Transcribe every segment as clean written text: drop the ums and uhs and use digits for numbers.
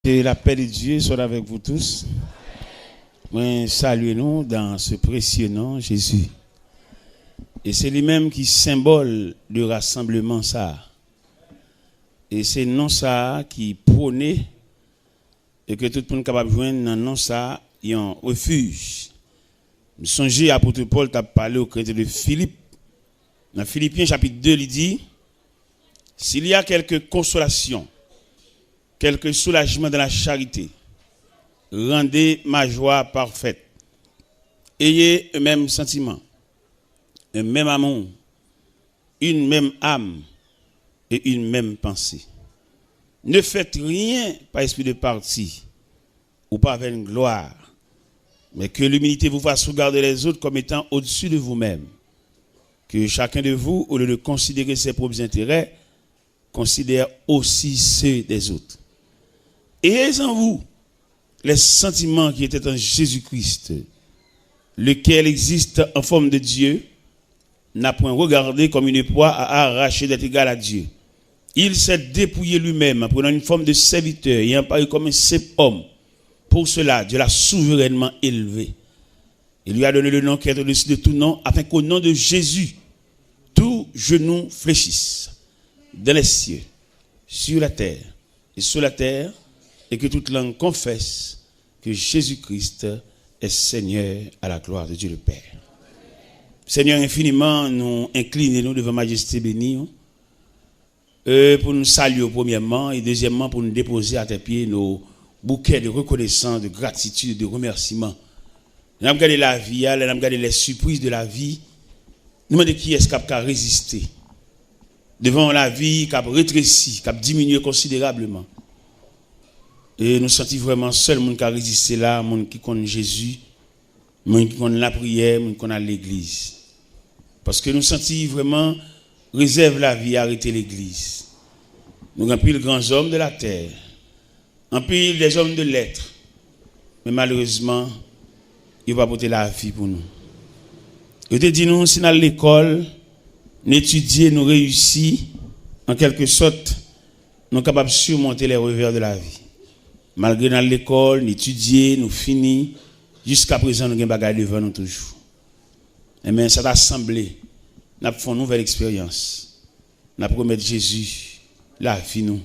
Que la paix de Dieu soit avec vous tous. Moi, saluez-nous dans ce précieux nom, Jésus. Et c'est lui-même qui symbole du rassemblement ça. Et c'est non ça qui prône et que tout le monde est capable de joindre dans non ça, il y a un refuge. Nous songez à l'apôtre Paul t'a parlé au chrétien de Philippe. Dans Philippiens chapitre 2, il dit, s'il y a quelque consolation, quelque soulagement dans la charité, rendez ma joie parfaite. Ayez un même sentiment, un même amour, une même âme et une même pensée. Ne faites rien par esprit de parti ou par vaine gloire, mais que l'humilité vous fasse regarder les autres comme étant au-dessus de vous-même. Que chacun de vous, au lieu de considérer ses propres intérêts, considère aussi ceux des autres. Ayez en vous les sentiments qui étaient en Jésus-Christ, lequel existe en forme de Dieu, n'a point regardé comme une proie à arracher d'être égal à Dieu. Il s'est dépouillé lui-même en prenant une forme de serviteur et en parut comme un simple homme. Pour cela, Dieu l'a souverainement élevé. Il lui a donné le nom qui est au-dessus de tout nom, afin qu'au nom de Jésus, tout genou fléchisse dans les cieux, sur la terre et sous la terre, et que toute langue confesse que Jésus-Christ est Seigneur à la gloire de Dieu le Père. Seigneur, infiniment, nous inclinons devant Majesté bénie, pour nous saluer premièrement, et deuxièmement pour nous déposer à tes pieds nos bouquets de reconnaissance, de gratitude, de remerciement. Nous avons regardé la vie, nous avons regardé les surprises de la vie. Nous demandons qui est-ce qui a résisté devant la vie qui a rétréci, qui a diminué considérablement. Et nous sentons vraiment seul monde qui a résisté là, monde qui connaît Jésus, monde qui connaît la prière, monde qui connaît l'église. Parce que nous sentons vraiment réserve la vie, arrêter l'église. Nous avons pris les grands hommes de la terre, en pile des hommes de lettres, mais malheureusement, il va porter la vie pour nous. Il te dit nous, si dans l'école, nous étudions, nous réussissons, en quelque sorte, nous sommes capables de surmonter les revers de la vie. Malgré dans l'école, nous étudions, nous finissons, jusqu'à présent, nous avons des bagages devant nous toujours. Mais cette assemblée, nous avons fait une nouvelle expérience. Nous avons promis Jésus, la vie nous.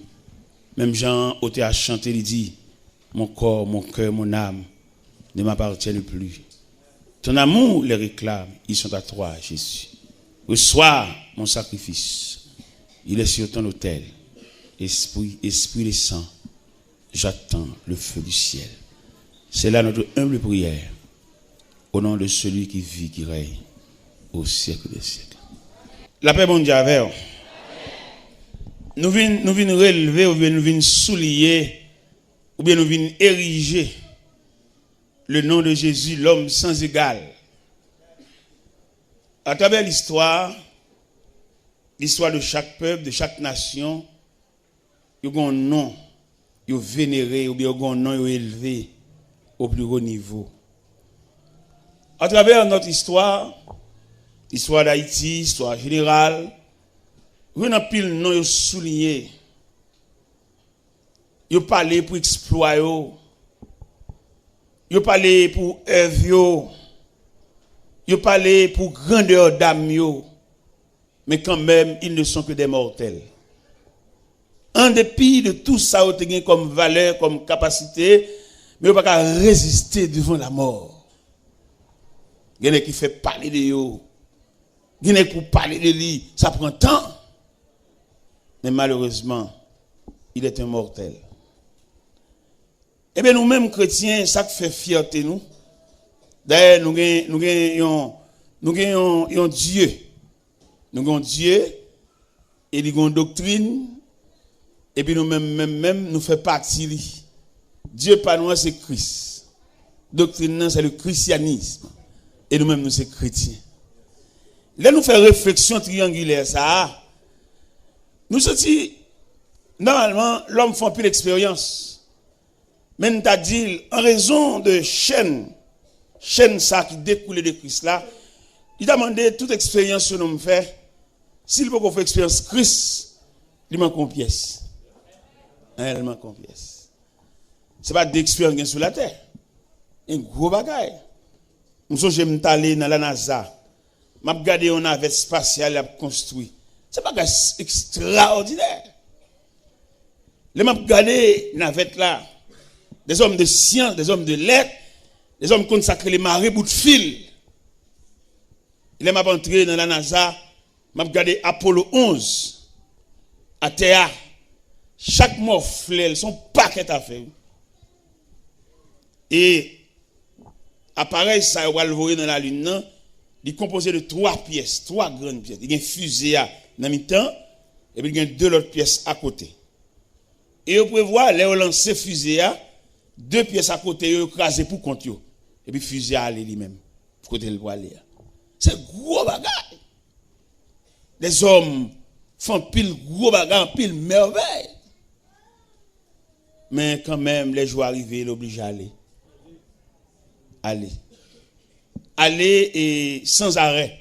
Même Jean, au théâtre chanté, il dit, mon corps, mon cœur, mon âme ne m'appartiennent plus. Ton amour les réclame, ils sont à toi, Jésus. Reçois mon sacrifice. Il est sur ton autel. Esprit et sang, j'attends le feu du ciel. C'est là notre humble prière. Au nom de celui qui vit, qui règne au siècle des siècles. La paix mondiale avec vous. Nous venons relever, ou bien nous venons souligner, ou bien nous venons ériger le nom de Jésus, l'homme sans égal. À travers l'histoire de chaque peuple, de chaque nation, il y a un nom, il y a vénéré, ou bien il y a un nom élevé au plus haut niveau. À travers notre histoire, l'histoire d'Haïti, histoire générale, il y a pile de noms soulignés. Il y a parlé pour exploit, il y a parlé pour œuvre, il y a parlé pour grandeur d'âme, mais quand même, ils ne sont que des mortels. En dépit de tout ça, ils ont comme valeur, comme capacité, mais ils ne peuvent pas résister devant la mort. Il y en a qui fait parler de eux. Il y en a pour parler de lui, ça prend temps. Mais malheureusement, il est un mortel. Eh bien, nous-mêmes chrétiens, ça fait fierté nous. D'ailleurs, nous avons Dieu. Nous avons Dieu, et il y a une doctrine, et puis nous-mêmes, nous faisons partie de lui. Dieu, pas nous, c'est Christ. Doctrine, c'est le christianisme. Et nous-mêmes, nous sommes chrétiens. Là, nous faisons réflexion triangulaire, ça. Nous sommes normalement, l'homme fait plus d'expérience. Mais nous avons dit, en raison de chaîne ça qui découle de Christ là, il a demandé toute expérience que nous fait. S'il peut faire expérience Christ, il manque une pièce. Il manque une pièce. C'est pas d'expérience sur la terre. Un gros bagage. M'songe m't'aller dans la NASA. M'a regardé une navette spatiale a construit. C'est pas extraordinaire. Les m'a regardé navette là. Des hommes de science, des hommes de lettres, des hommes consacrés les marées bout de fil. Il m'a entré dans la NASA, m'a regardé Apollo 11 à terre. Chaque morphlet, son paquet à faire. Et appareil ça va le voir dans la lune non, il est composé de 3 pièces, 3 grandes pièces. Il y a une fusée à dans mi-temps et puis il y a 2 autres pièces à côté. Et vous pouvez voir les lancer fusée à 2 pièces à côté écrasé pour compte yo. Et puis fusée à aller lui-même pour côté le pour aller. C'est gros bagage. Les hommes font pile gros bagage, pile merveille. Mais quand même les jours arrivés, il oblige à aller. Aller et sans arrêt.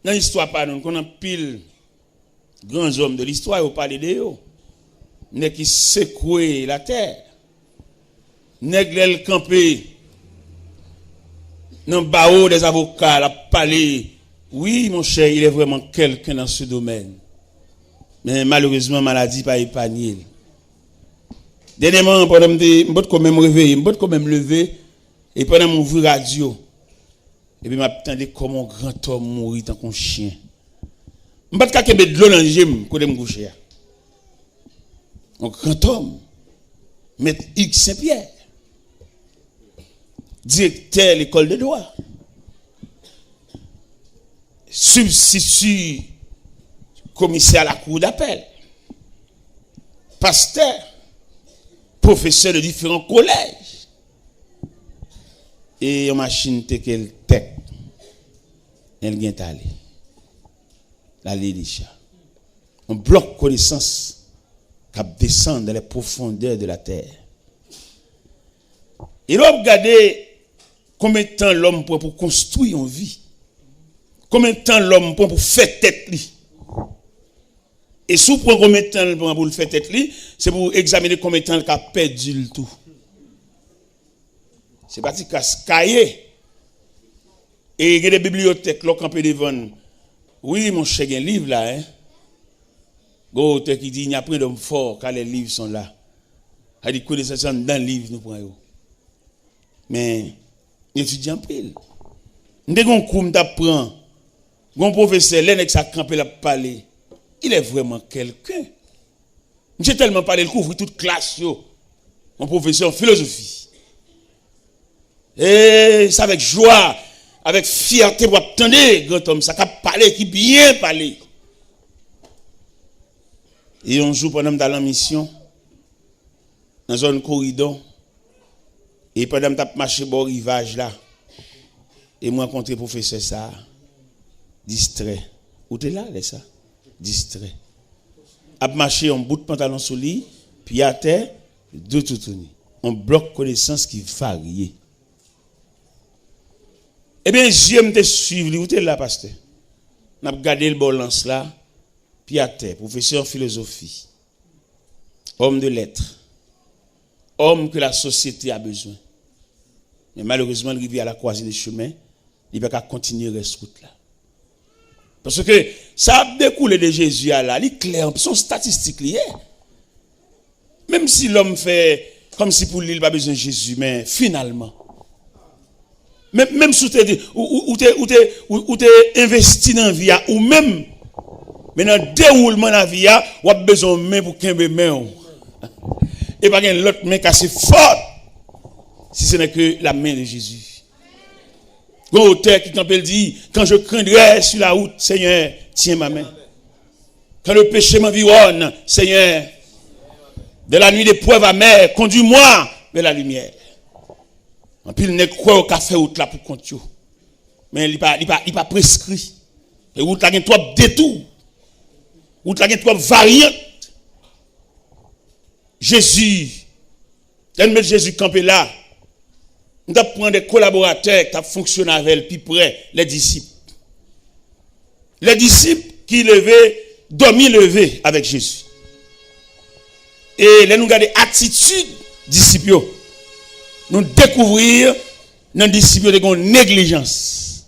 Dans l'histoire, pardon, qu'on a pile grands hommes de l'histoire, vous parlez de eux. Nèg qui secoué la terre. Nèg l'el campé. Dans bao des avocats, la parler. Oui, mon cher, il est vraiment quelqu'un dans ce domaine. Mais malheureusement, maladie pas épargné. Dernièrement, pendant m'bot quand même réveiller, m'bot quand même lever et pendant m'ouvrir radio et puis m'attendais comme un grand homme mourir tant qu'un chien. M'bot ka kebe de l'eau dans j'aime côté m'coucher. Un grand homme Maître X Saint-Pierre, directeur de l'école de droit, substitut commissaire à la cour d'appel, pasteur, professeur de différents collèges. Et une machine qu'elle tech, elle vient aller. La Lélisha. On bloque connaissance qui descend dans les profondeurs de la terre. Et l'on regarde combien de temps l'homme prend pour construire une vie. Combien de temps l'homme prend pour faire tête lui. Et si vous prenez combien de temps pour le faire tête lui, c'est pour examiner combien de temps il a perdu le tout. C'est parti casse cahier. Et il y a des bibliothèques là campé devant. Oui, mon cher, il y a un livre là hein. Auteur qui dit il n'y a pas d'homme fort car les livres sont là. Il dit connaissance dans le livre nous prenons. Mais étudiant pile. Ndé gon cours m'apprend. Gon professeur l'en ça camper la parler. Il est vraiment quelqu'un. J'ai tellement parlé, il couvre toute classe yo. Mon professeur en philosophie. Et c'est avec joie, avec fierté pour attendre grand homme ça qui parler qui bien parler. Et un jour pendant dans la mission dans zone corridor et pendant que marcher bord rivage là et moi rencontré professeur ça distrait. Où t'es là ça? Distrait. A marché en bout de pantalon sous lit, puis à terre, deux tout tourner. On bloque connaissance qui varie. Eh bien, j'aime te suivre, où t'es là, pasteur? N'a regardé le balance là, puis à terre, professeur en philosophie, homme de lettres, homme que la société a besoin. Mais malheureusement, il arrive à la croisée des chemins, il va pas continuer cette route là. Parce que ça a découlé de Jésus là, il est clair, son statistique lié. Même si l'homme fait comme si pour lui il n'a pas besoin de Jésus, mais finalement, même si tu es investi dans la vie, ou même, mais dans le déroulement de la vie, tu as besoin de main pour qu'un main. Et pas l'autre main cassée fort, si ce n'est que la main de Jésus. L'auteur qui quand elle dit, quand je craindrai sur la route, Seigneur, tiens ma main. Quand le péché m'environne, Seigneur, de la nuit d'épreuve amère, conduis-moi vers la lumière. En plus, il n'est quoi au café route là pour compter. Mais il pas prescrit. Et route là, il y a trois détours. Route là, il y a trois variantes. Jésus, Jésus campé là. Nous avons pris des collaborateurs qui ont fonctionné avec elle, puis près, les disciples. Les disciples qui levaient, dormi levé avec Jésus. Et là nous regarder attitude disciples. Nous découvrir dans disciples de une négligence.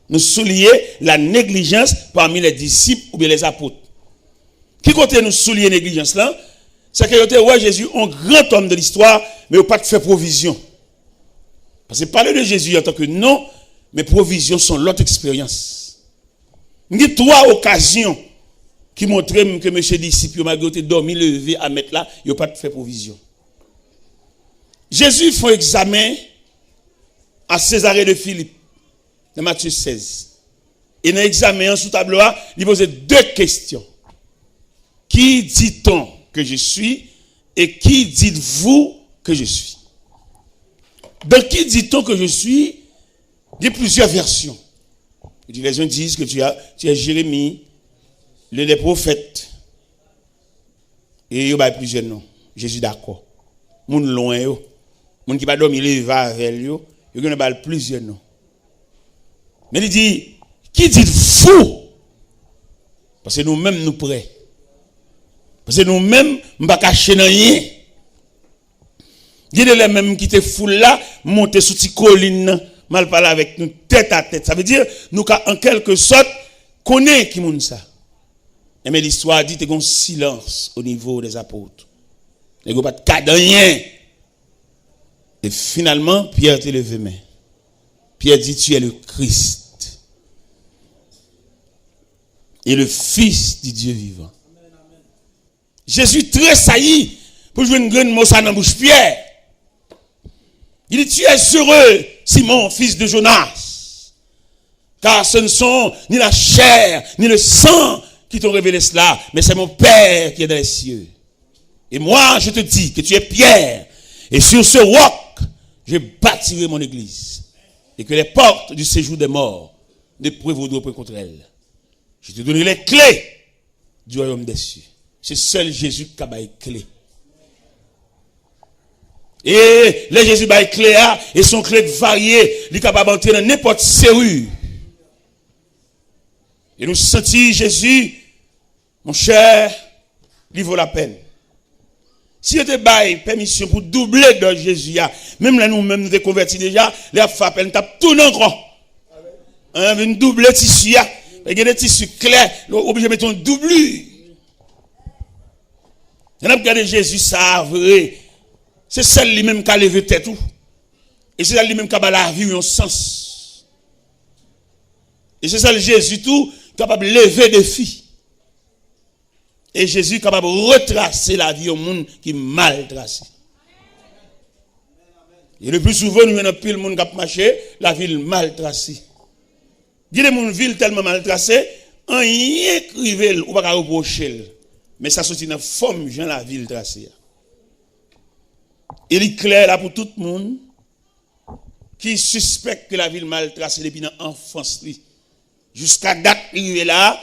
Nous souligner la négligence parmi les disciples ou bien les apôtres. Qui côté nous souligner négligence là? C'est que ouais Jésus un grand homme de l'histoire mais il n'a pas fait provision. Parce que parler de Jésus en tant que non, mais provisions sont l'autre expérience. Il y a 3 occasions qui montrent que M. disciple malgré dormi levé à mettre là, il n'a pas fait provision. Jésus fait examen à Césarée de Philippe, dans Matthieu 16. Et dans l'examen sous tableau, il pose 2 questions. Qui dit-on que je suis et qui dites-vous que je suis? Dans qui dit-on que je suis? Il y a plusieurs versions. Les gens disent que tu es Jérémie, le des prophètes. Et il y a plusieurs noms. Jésus d'accord. Moun loin yo. Moun qui pas dormir il va avec yo, il y a plusieurs noms. Mais il dit qui dites-vous? Parce que nous-mêmes nous prêts. Parce que nous-mêmes nous pas cacher rien. Il y a les mêmes qui étaient fou là, monter sur cette colline, mal parler avec nous tête à tête. Ça veut dire nous en quelque sorte connaît qui moun ça. Mais l'histoire dit qu'il y a un silence au niveau des apôtres. Il n'y a pas de cas de rien. Et finalement, Pierre te levé main. Pierre dit tu es le Christ. Et le Fils du Dieu vivant. Jésus tressaillit pour jouer une grande mot dans la bouche Pierre. Il dit tu es heureux, Simon, fils de Jonas. Car ce ne sont ni la chair, ni le sang qui t'ont révélé cela, mais c'est mon Père qui est dans les cieux. Et moi, je te dis que tu es Pierre, et sur ce roc, je bâtirai mon église, et que les portes du séjour des morts ne prévaudront pas contre elle. Je te donnerai les clés du royaume des cieux. C'est seul Jésus qui a les clés. Et les Jésus a les clés, et son clé variées, il est capable d'entrer dans n'importe serrure. Et nous sentons Jésus, mon cher, il vaut la peine. Si vous avez permission pour doubler de Jésus, même là nous-mêmes nous sommes convertis déjà, les femmes, elles tapent tout dans le grand. Une double tissu, il y a des tissus clairs, obligé de mettre un doublure. Et là, regardez Jésus, ça vrai. C'est celle lui-même qui a levé tête. Et c'est celle lui-même qui a la vie un sens. Et c'est celle Jésus tout capable de lever des filles. Et Jésus est capable de retracer la vie au monde qui est mal tracé. Et le plus souvent, nous avons pile monde qui a marché, la ville mal tracée. Il y a des villes tellement mal tracées, on y écrivait ou pas reprocher. Mais ça sortit dans la forme de la ville tracée. Il est clair là pour tout le monde qui suspecte que la ville mal tracée depuis l'enfance. Jusqu'à date, il est là.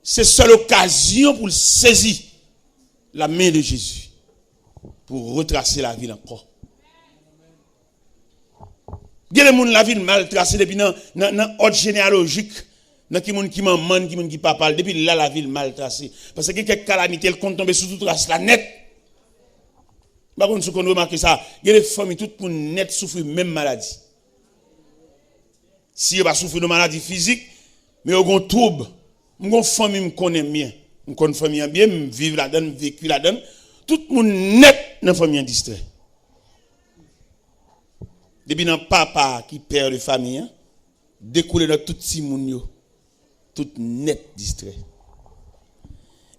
C'est seule occasion pour saisir la main de Jésus. Pour retracer la ville encore. Il y a des gens la ville mal tracée depuis dans l'ordre généalogique. Dans qui monde qui maman, qui monde qui papa. Depuis là, la ville mal tracée. Parce que quelques calamités, elles comptent tomber sur toute trace, la net. Par contre, si on remarque ça, il y a des familles, tout le monde net souffre même maladie. Si on va souffrir de maladie physique, mais on a un trouble. Mon famille me connaît bien. Je connais famille bien, je vis là-dedans, je vécu là-dedans. Tout le monde net dans la famille distrait. Depuis dans papa qui perd de famille, découle dans tout petit monde, tout net distrait.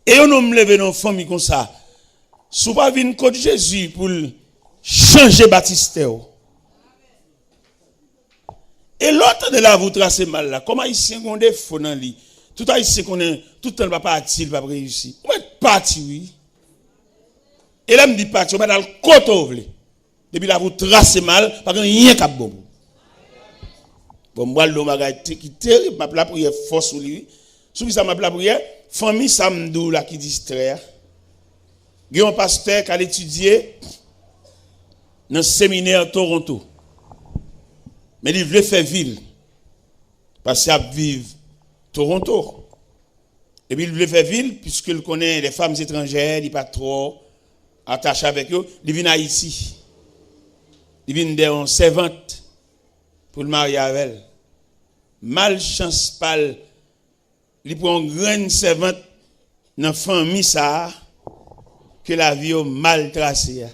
Et on me lever dans une famille comme ça. Si vous ne venez pas contre Jésus pour changer Baptiste. Et l'autre de là, vous tracez mal là. Comment ici, on a des faux dans lui. Tout ici, qu'on est, tout le temps, pas parti, il va pas réussir. On va être parti, oui. Et là, me dit parti, on va dans le côté. Depuis là, vous tracez mal, parce qu'il n'y a rien bon. Bon, moi, l'homme a été terrible, ma prière force sur lui. Sous ça, ma prière, famille Samdou là qui distrait. Il y a un pasteur qui a étudié dans le séminaire Toronto. Mais il voulait faire ville. Parce qu'il vit Toronto. Et puis il voulait faire ville, puisqu'il connaît les femmes étrangères, il n'est pas trop. attaché avec eux, il vient à Haïti. Il vient de servante pour le marier avec elle. Malchance pal, il prend une grande servante dans la famille ça que la vie est mal tracée.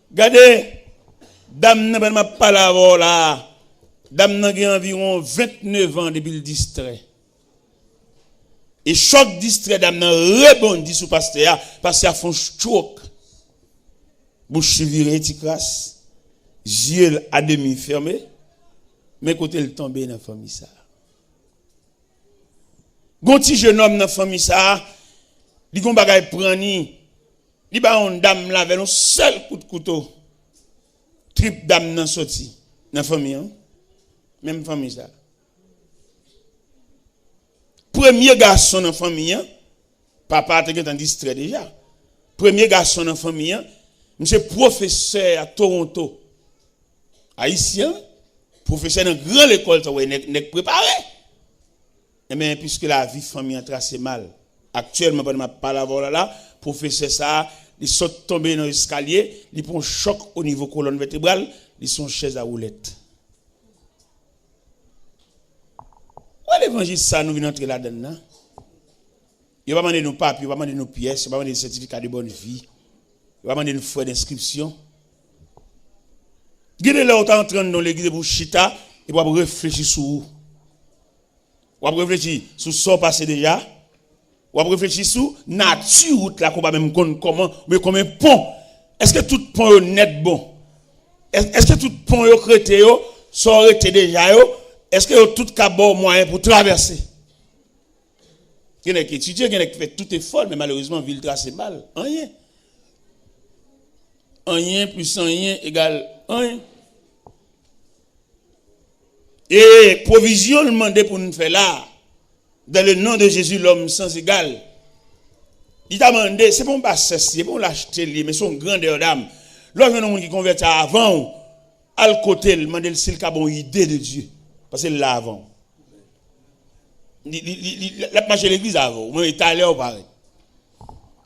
Regardez, dame n'a pas parlé là. Dame n'a environ 29 ans depuis le distrait. Et choc distrait dame n'a rebondi sous pasteur parce qu'il a fait un choc. Bouche virée, ti crasse. Yeux à demi fermés. Mais côté le tombé dans la famille ça. Gonti jeune homme dans la famille ça, li gon bagay prani. Li ba on dame la avec un seul coup de couteau. Trip dame nan sorti dans la famille hein? Même famille ça. Premier garçon dans la famille hein? Papa était en distrait déjà. Premier garçon dans la famille hein? Monsieur professeur à Toronto. Haïtien, professeur dans grande école ça n'est préparé. Mais puisque la vie famille a tracé mal. Actuellement pendant ma parole là, professeur ça, il saute tomber dans l'escalier, il prend un choc au niveau colonne vertébrale, il sont chaise à roulette. Ouais l'évangile ça nous vient entrer là-dedans. Il va demander nos papiers, il va demander nos pièces, il va demander des certificats de bonne vie. Il va demander une frais d'inscription. Guidez là autant entrant dans l'église pour chita et pour réfléchir sur où. Ou réfléchir sur ce qui passé déjà. Ou réfléchir sur nature là qu'on va même comment mais comme un pont. Est-ce que tout pont est net bon? Est-ce que tout pont est crété yo sont arrêté déjà yo? Est-ce que tout cabot moyen pour traverser? Il y a qui étudie, il y a qui fait tout effort mais malheureusement ville tracé mal. Rien. Rien plus rien égale rien. Et provision demandé pour nous faire là, dans le nom de Jésus, l'homme sans égal. Il t'a demandé, c'est bon pas c'est bon l'acheter, mais son grandeur d'âme. L'homme un homme qui convertit avant, à le côté, il demande s'il a une idée de Dieu. Parce que là avant. Il a marché l'église avant, mais il est allé au pareil.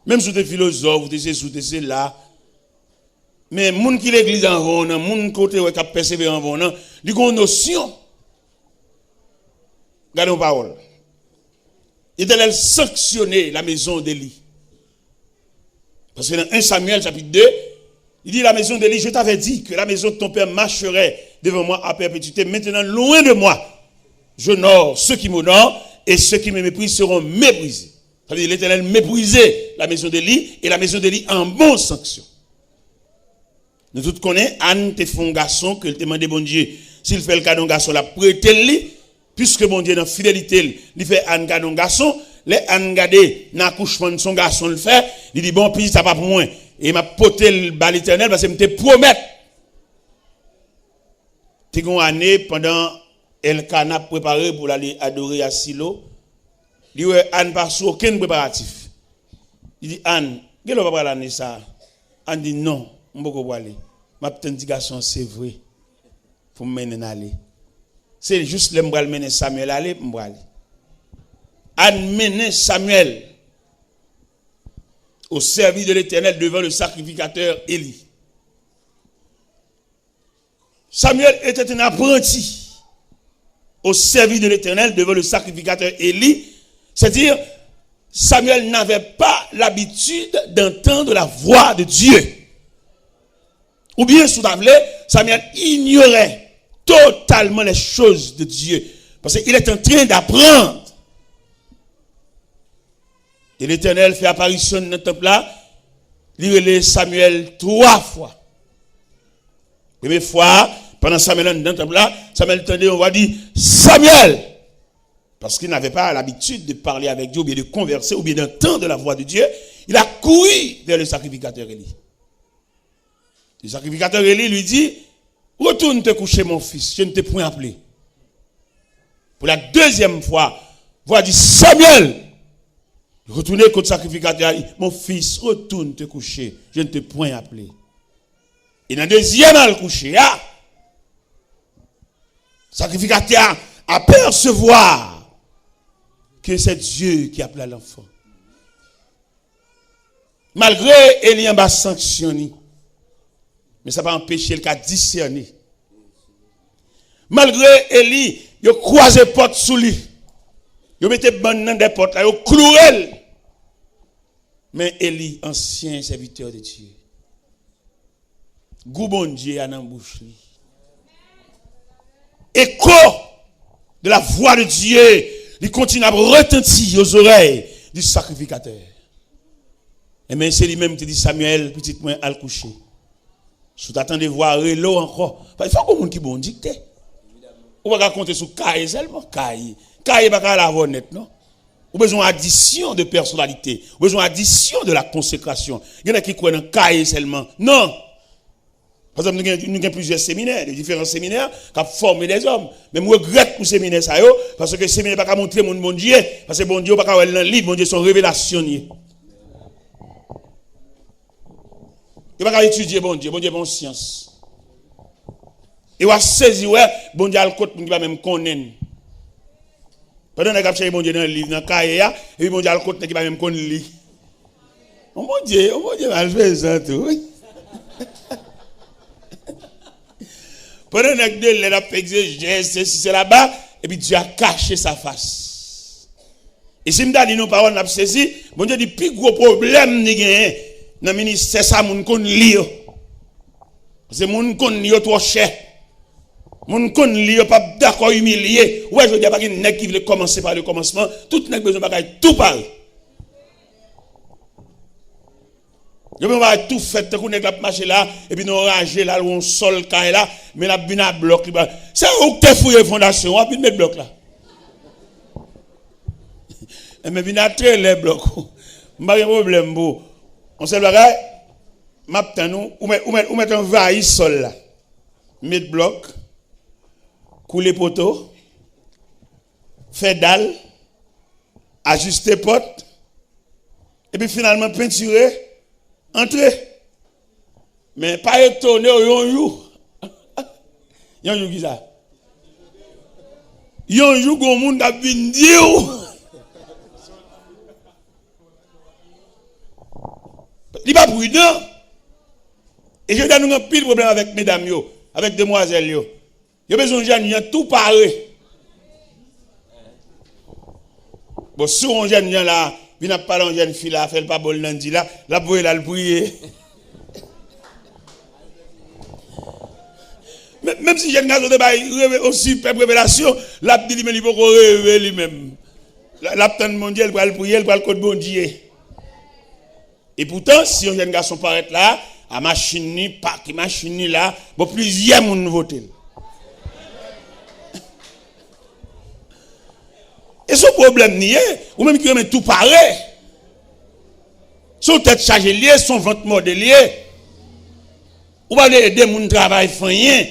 Même si tu es philosophe, tu es là. Mais les gens qui l'église avant, les gens qui ont persévéré avant, ils ont une notion. Regardez nos paroles. Il était sanctionner la maison d'Élie. Parce que dans 1 Samuel chapitre 2, il dit la maison d'Élie, je t'avais dit que la maison de ton père marcherait devant moi à perpétuité. Maintenant, loin de moi, j'honore ceux qui m'honorent et ceux qui me méprisent seront méprisés. C'est-à-dire l'Éternel méprisait la maison d'Élie et la maison d'Élie en bonne sanction. Nous tous connaissons, Anne te fait un garçon que te demande bon Dieu. S'il fait le cadeau garçon, la prête-lui. Puisque mon Dieu dans fidélité, il fait un garçon, les Anne gade dans l'accouchement de son garçon le fait, il dit bon puis ça pas pour moi et m'a poté le bal éternel parce que me te promettre. T'es une année pendant Elkana préparé pour aller adorer à Silo, il dit Anne pas sous aucun préparatif. Il dit Anne, quel va pas l'année ça? Anne dit non, on pas aller. Ma petite garçon c'est vrai. Faut me mener aller. C'est juste le m'bral mener Samuel aller m'bral. Amener Samuel au service de l'Éternel devant le sacrificateur Élie. Samuel était un apprenti au service de l'Éternel devant le sacrificateur Élie. C'est-à-dire, Samuel n'avait pas l'habitude d'entendre la voix de Dieu. Ou bien, sous la Samuel ignorait totalement les choses de Dieu. Parce qu'il est en train d'apprendre. Et l'Éternel fait apparition dans le temple là. Il relève Samuel 3 fois. Première fois, pendant Samuel dans le temple là, Samuel entendait, on va dire Samuel. Parce qu'il n'avait pas l'habitude de parler avec Dieu, ou bien de converser, ou bien d'entendre la voix de Dieu. Il a couru vers le sacrificateur Élie. Le sacrificateur Élie lui dit, retourne te coucher mon fils, je ne t'ai point appelé. Pour la deuxième fois, voix dit Samuel. Retournez contre le sacrificateur, mon fils, retourne te coucher, je ne t'ai point appelé. Et dans le deuxième à le coucher, sacrificateur apercevoir que c'est Dieu qui appelle l'enfant. Malgré Eli en bas sanctionné, mais ça va empêcher le cas discerner. Malgré Eli, il a croisé porte sous lui. Il mettait bonne dans des portes là, il a cloué. Mais Eli, ancien serviteur de Dieu, goût bon Dieu a dans bouche lui. Écho de la voix de Dieu, il continue à retentir aux oreilles du sacrificateur. Et même c'est lui-même qui dit Samuel, petit moins à le coucher. Si tu attends de voir l'eau encore, il faut que monde qui bon dicté. On va compter sur Caï seulement, Caï pas qu'à la voir net non. Ou besoin d'addition de personnalité, ou besoin d'addition de la consécration. Il y en a qui croient dans Caï seulement. Non. Par exemple, nous avons plusieurs séminaires, des différents séminaires qui ont formé des hommes. Mais je regrette pour ces séminaires ça parce que ces séminaires ne peuvent pas montrer mon bon Dieu, parce que bon Dieu pas dans le livre, bon Dieu sont révélationniers. Il ne va pas étudier bon Dieu bon science. Il va saisir bon Dieu à le côté pour ne pas même connaître. Pendant que vous bon Dieu dans le livre, dans le cahier, et puis bon Dieu à le côté qui va même connaître. Oh mon Dieu, mal fait ça tout. Pendant que Dieu l'a fait exégèse, c'est là-bas, et puis Dieu a caché sa face. Et si je dis nos paroles, n'a saisi, bon Dieu dit, plus gros problème, ni gagné, dans le ministère, ça, mon kon li yo. C'est mon kon li yo trop cher. Mon kon li yo pas d'accord humilié. Ouais, je dis pas qu'il n'est qui veut commencer par le commencement, tout n'est besoin de tout parler. Je vais tout faire, tout le monde marcher là, et puis nous ranger là, on sol quand là, mais la bina bloc. C'est où tu fouillé la fondation, on va mettre bloc là. Mais bina très les blocs. Pas de problème, on se le regarde, maintenant nous, ou mettre un vaille sol là. Mettre bloc, couler poteau, faire dalle, ajuster porte, et puis finalement peinturer. Entrez. Mais pas étonné, yon qui ça? Yon gon moun da vin dire. Il pas prudent. Et je donne un pile problème avec mesdames yo, avec demoiselles yo. Yo besoin de gens tout paré. Bon, si on jeune là, il n'a pas de jeune fille là, fait pas bon lundi là, la bouille là, le prier. Même si jeune garçon de aussi peuple révélation, la dit lui-même il faut rêver lui-même. L'aptan mondial pour le prier, pour le code bon Dieu. Et pourtant, si un jeune garçon paraît là, à machine ni pas qui machine ni là, bon plusieurs moun voter. Et ce problème n'y est, ou même qui remet tout pareil. Son tête chargée liée, son ventre modélié. Ou pas aider mon travail rien.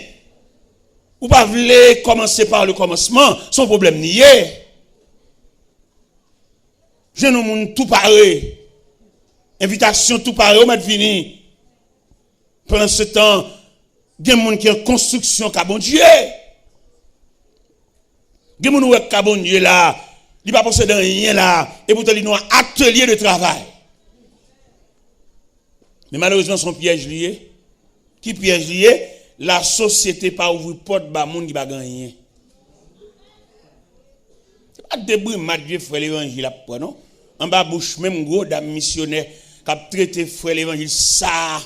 Ou pas voulez commencer par le commencement, son problème n'y est. Je ne moun tout pareil. Invitation tout pareil, ou mettre fini. Pendant ce temps, il y a des gens qui ont construction qu'a bon Dieu. Il y a des gens qui ont bon Dieu là. Il ne posséder rien là. Et pourtant, il y a un atelier de travail. Mais malheureusement, son piège lié. Qui piège lié? La société pas ouvrir porte ba moun qui va gagner. C'est pas débris Dieu frère l'évangile après non. En bas bouche même gros dame missionnaire qui a traité frère l'évangile ça.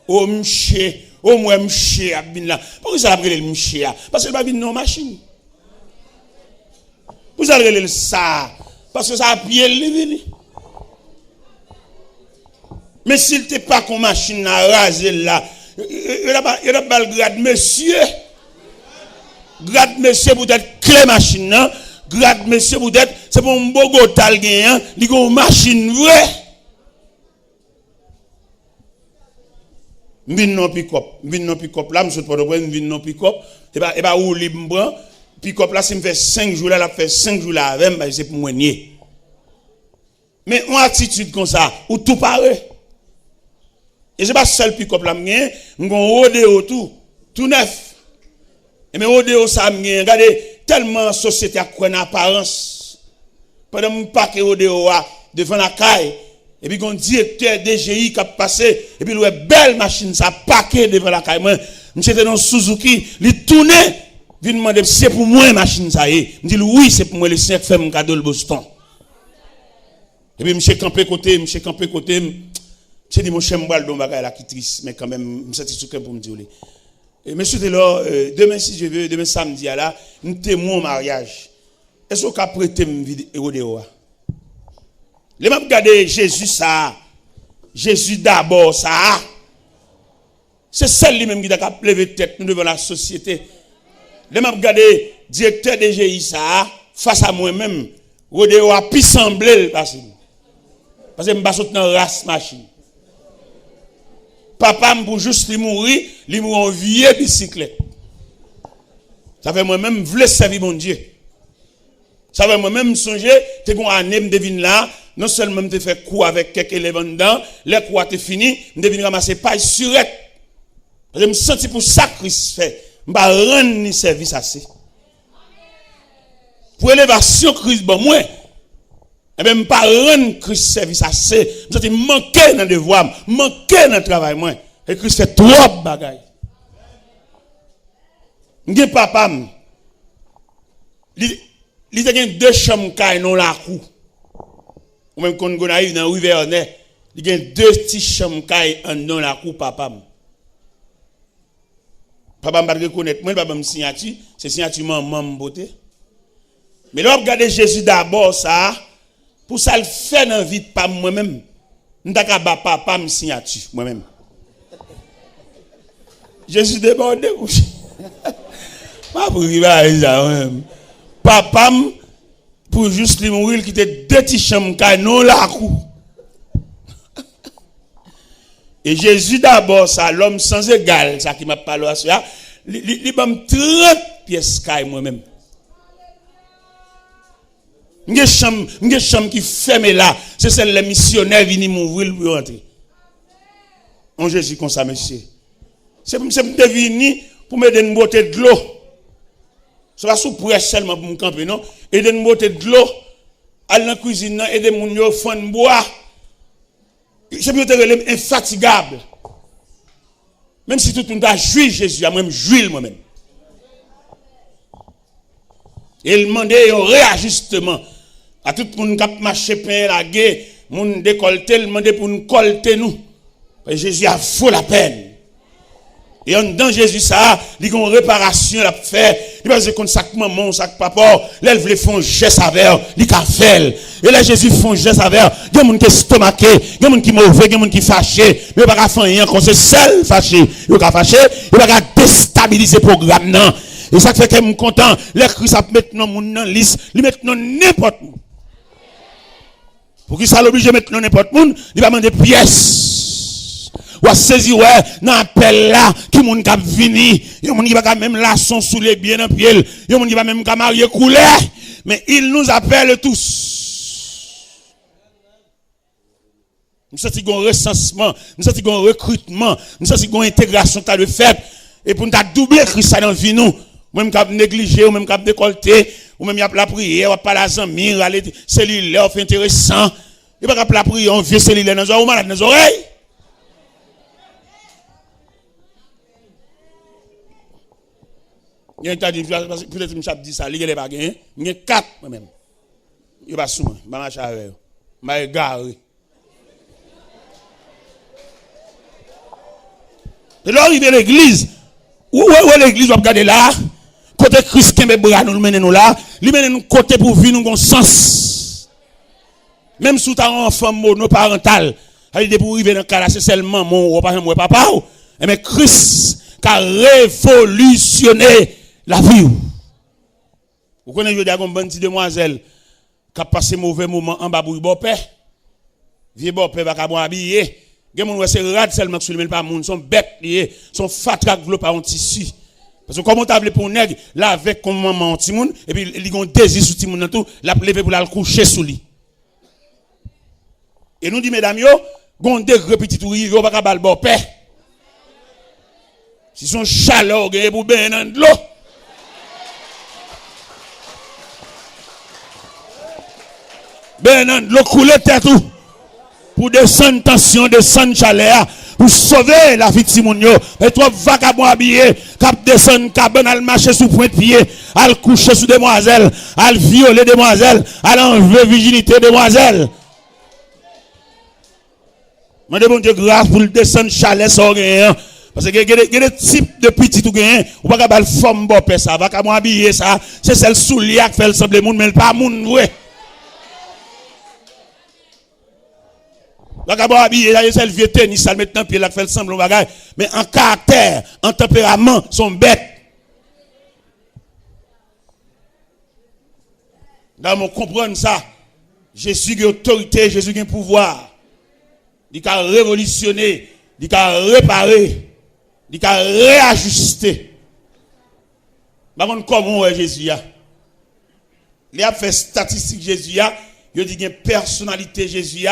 Oh m'ché, oh moi m'ché abin là. Pourquoi ça l'appelle le m'ché? Parce que il va venir non machine. Vous allez le ça parce que ça a pied le venu. Mais s'il n'était pas qu'on machine à raser là, il a pas le grade monsieur. Grade monsieur pour être clé machine non, grade monsieur pour être c'est pour un bogo tal gagnant, il a une machine vraie. Vin non pick-up là, monsieur pas de vin non pick-up, et bah où libre pick-up là, si me fait 5 jours là, la fait 5 jours là avec, bah c'est pour moi nier. Mais une attitude comme ça, ou tout pareil. Et c'est pas seul pick-up là, m'gain, m'gon rodéo tout neuf. Et mais rodéo ça m'gain, regardez, tellement société a quoi en apparence. Pendant mon paquet rodéo devant la caille, Et puis, un directeur DGI qui a passé, et puis, il a une belle machine, ça paquet devant la caille. Monsieur était dans Suzuki, il tournait, il me demandait, c'est pour moi, machine, ça y est. Il dit, oui, c'est pour moi, les 5 femmes, cadeau le Boston. Et puis, monsieur campé côté, monsieur dit, mon chien m'bal don bagay la qui triste, mais quand même, je suis souquin pour me dire. Et monsieur était là, demain, si je veux, demain samedi, là, nous témoin au mariage. Est-ce qu'on a prêté me vidéo de moi? Les mêmes regarder Jésus, ça. Jésus d'abord, ça. C'est celle lui-même qui a levé tête nous devant la société. Les mêmes regarder directeur de GI, ça, face à moi-même, Rodéo a pu sembler, parce que je ne suis pas dans la race machine. Papa pour juste lui mourir en vieille bicyclette. Ça fait moi-même voulais servir mon Dieu. Ça fait moi-même songer, t'es qu'on a année me devine là, non seulement me fait coup avec quelques éléments dedans, les coups te fini, me devine ramasser paille surette. Je me senti pour ça Christ fait, m'pa rendre ni service assez. Pour élévation Christ bon moi, et même pas rendre Christ service assez. Je suis manqué dans le devoir, manqué dans le travail. Moi. Et Christ fait trop de bagailles. M'gé papa, il a 2 chambres dans la cour. Ou même quand on arrive dans Rivernet, il a 2 petites chambres dans la cour, papa. Papa m'a reconnaître, moi, papa me signature, c'est signature maman beauté. Mais là, regardez Jésus d'abord, ça. Pour ça, le fait dans la vie de pas moi-même. Je ne sais pas me signature, moi-même. Jésus débordé. Pas pour arriver à ça, moi-même. Papa, pour juste lui mourir, qui était 2 petites chambres, non la cour. Et Jésus d'abord, ça, l'homme sans égal, ça qui m'a parlé à ça, il m'a 30 pièces moi-même. Une chambre qui ferme là, c'est celle les missionnaires viennent m'ouvrir pour entrer. On Jésus comme ça, monsieur. C'est pour me venir pour me donner une bouteille de l'eau. Ce n'est pas sous presse seulement pour me camper, non. Et donner une bouteille de l'eau, aller dans la cuisine, aider mon yo faire boire. C'est pour être infatigable. Même si tout le monde a joué Jésus, il a même joué moi-même. Et il demandait un réajustement. À tout le monde qui a marché, pain, la guerre, moun décolleté, il demandait pour nous colter nous. Et Jésus a fou la peine. Et en dedans Jésus, ça, il y a une réparation à faire. Il va se dire sac maman, sac papa, là, il voulait faire un geste avec, il a fait. Et là, Jésus fait un geste avec, il y a des gens qui sont stomaqués, il y a des gens qui sont mauvais, il y a des gens qui sont fâchés. Mais il ne va pas faire rien quand c'est seul fâché. Il va fâché, il va déstabiliser le programme. Non. Et ça fait que je suis content. Les Christ a maintenant mon nom liste, il met n'importe où. Pour qui ça l'oblige de mettre n'importe où, il va demander pièces. Ou à saisir, ouais, dans l'appel là, qui moun kap vini, yon moun qui va même laçon sous les biens dans pied, yon moun qui va même marier couler, mais il nous appelle tous. Nous sentons qu'on recensement, nous sentons qu'on recrutement, nous sentons qu'on intégration t'as le fait, et pour nous doubler Christ dans vie nous, même cap négliger, ou même cap décolleter, ou même y a la prière, ou pas la zamir, aller cellulaire, fait intéressant, il va la prière, on vieux cellulaire dans les oreilles, ou malade dans les oreilles. Il y a peut-être que je dis ça, il y a pas gagné. Il y a 4 moi-même. Il n'y a pas souvent, je marche avec eux. Je vais garer. Et là, il y a l'église. Où est l'église? On va regarder là. Côté Christ qui bras nous mène nous là. Il mène nous côté pour vivre nous sens. Même si tu as un enfant monoparental, il pour arriver dans le cas là, c'est seulement mon papa. Mais Christ qui a révolutionné la vie. Vous connaissez, je dis à une bonne petite demoiselle qui a passé mauvais moment en bas pour bon père. Vieux bon père va pas habiller. Les gens c'est rad seulement que même pas moun, sont bêtes liés, sont fatrak vlo pas un tissu. Parce que comment on table pour nèg là avec comme maman petit moun et puis ils ont désir sous petit moun dans tout, la lever pour la coucher sous lit. Et nous dit mesdames yo, gon degré petit tout rive, on pas bal bon père. Si son chaleur gagne pour ben dans de l'eau. Ben dans de l'eau couler tête tout. pour descendre tension, descendre chaleur, pour sauver la vie de Simonio. Et toi, vagabond habillé, cap descendre, cabane, al marcher sous point de pied, al coucher sous demoiselles, al violer demoiselles, al enlever virginité demoiselles. Je demande Dieu grâce pour le descendre chaleur sans rien. Parce que il y a des types de petits tout gain, ou pas capable forme bon ça, va capable habiller ça, c'est celle soulier qui fait le semble monde mais pas monde vrai. Va capable habiller là c'est le vieux tennis ça maintenant pied là fait le semble bagage, mais en caractère, en tempérament, sont bêtes. Là on comprend ça. Jésus a autorité, Jésus a pouvoir. Il a révolutionné, il a réparé. Il a réajusté. Par contre, comment est Jésus? Il a fait statistique Jésus. Il a dit qu'il y a une personnalité Jésus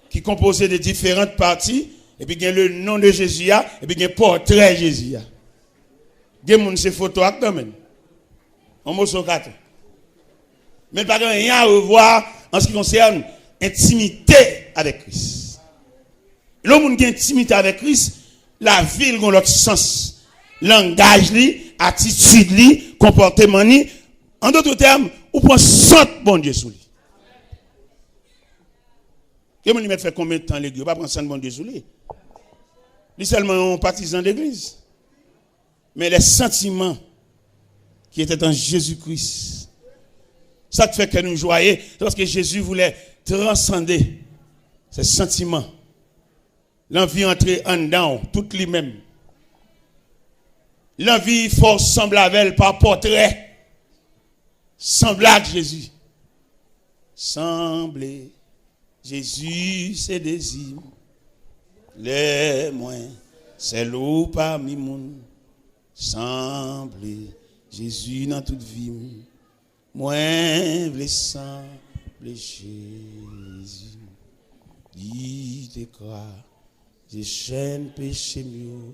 qui est composée de différentes parties. Et puis il y a le nom de Jésus. Et puis il y a un portrait Jésus. Il y a des photos quand même. On m'a sur quatre. Mais pas rien à revoir en ce qui concerne intimité avec Christ. L'homme qui a intimité avec Christ, la ville a l'autre sens. Langage, attitude, comportement. En d'autres termes, on prend 100 bon Dieu sous lui. Et on lui fait combien de temps l'église? On ne va pas prendre 100 bon Dieu sous lui. Il est seulement un partisan d'église. Mais les sentiments qui étaient en Jésus-Christ, ça fait que nous joyons, parce que Jésus voulait transcender ces sentiments. L'envie entrer en dedans, toute lui-même. L'envie faut sembler avec elle par portrait. Semblable Jésus. Sembler Jésus, c'est désir. Les moins, c'est l'eau parmi moun. Sembler Jésus dans toute vie. Moins, les sembler Jésus. Il te croit. J'ai chaîne péché mieux.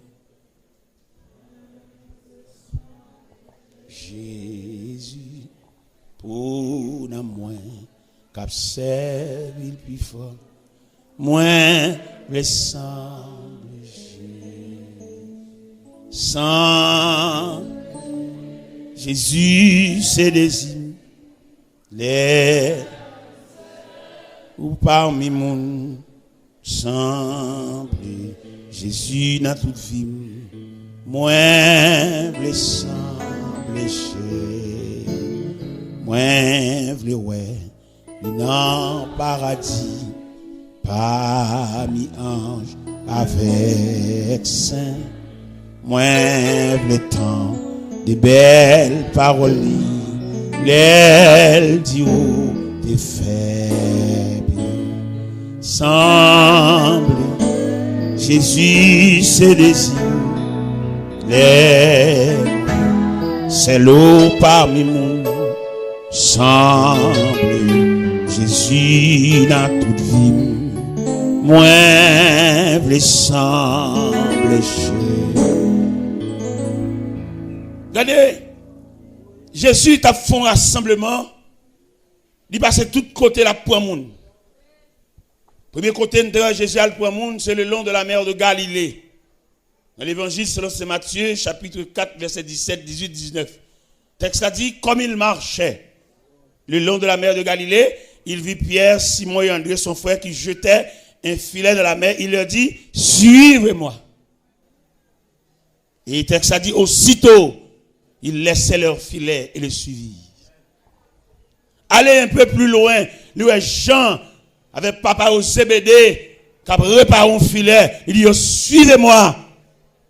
Jésus, pour na moins, cap servi le plus fort. Moins le sang de Jésus. Sans Jésus, c'est désir. Les ou parmi moun. Semble Jésus dans toute vie, moins vle semble chez, moins vle ouais, dans paradis, parmi anges avec saints, moins vle temps des belles paroles, l'aile dit haut des faibles. Semble Jésus se désire, c'est l'eau parmi nous. Semble Jésus dans toute vie, moins vle semble chez. Regardez, Jésus t'a fait un rassemblement, il passe tout côté la pour monde. Premier côté de Jésus pour monde, c'est le long de la mer de Galilée. Dans l'évangile selon Saint Matthieu, chapitre 4, verset 17, 18, 19. Le texte a dit, comme il marchait le long de la mer de Galilée, il vit Pierre, Simon et André, son frère, qui jetaient un filet dans la mer. Il leur dit, suivez-moi. Et le texte a dit, aussitôt, ils laissaient leur filet et le suivirent. Allez un peu plus loin, nous Jean, avec papa au CBD, qui a réparé un filet, il dit, suivez-moi.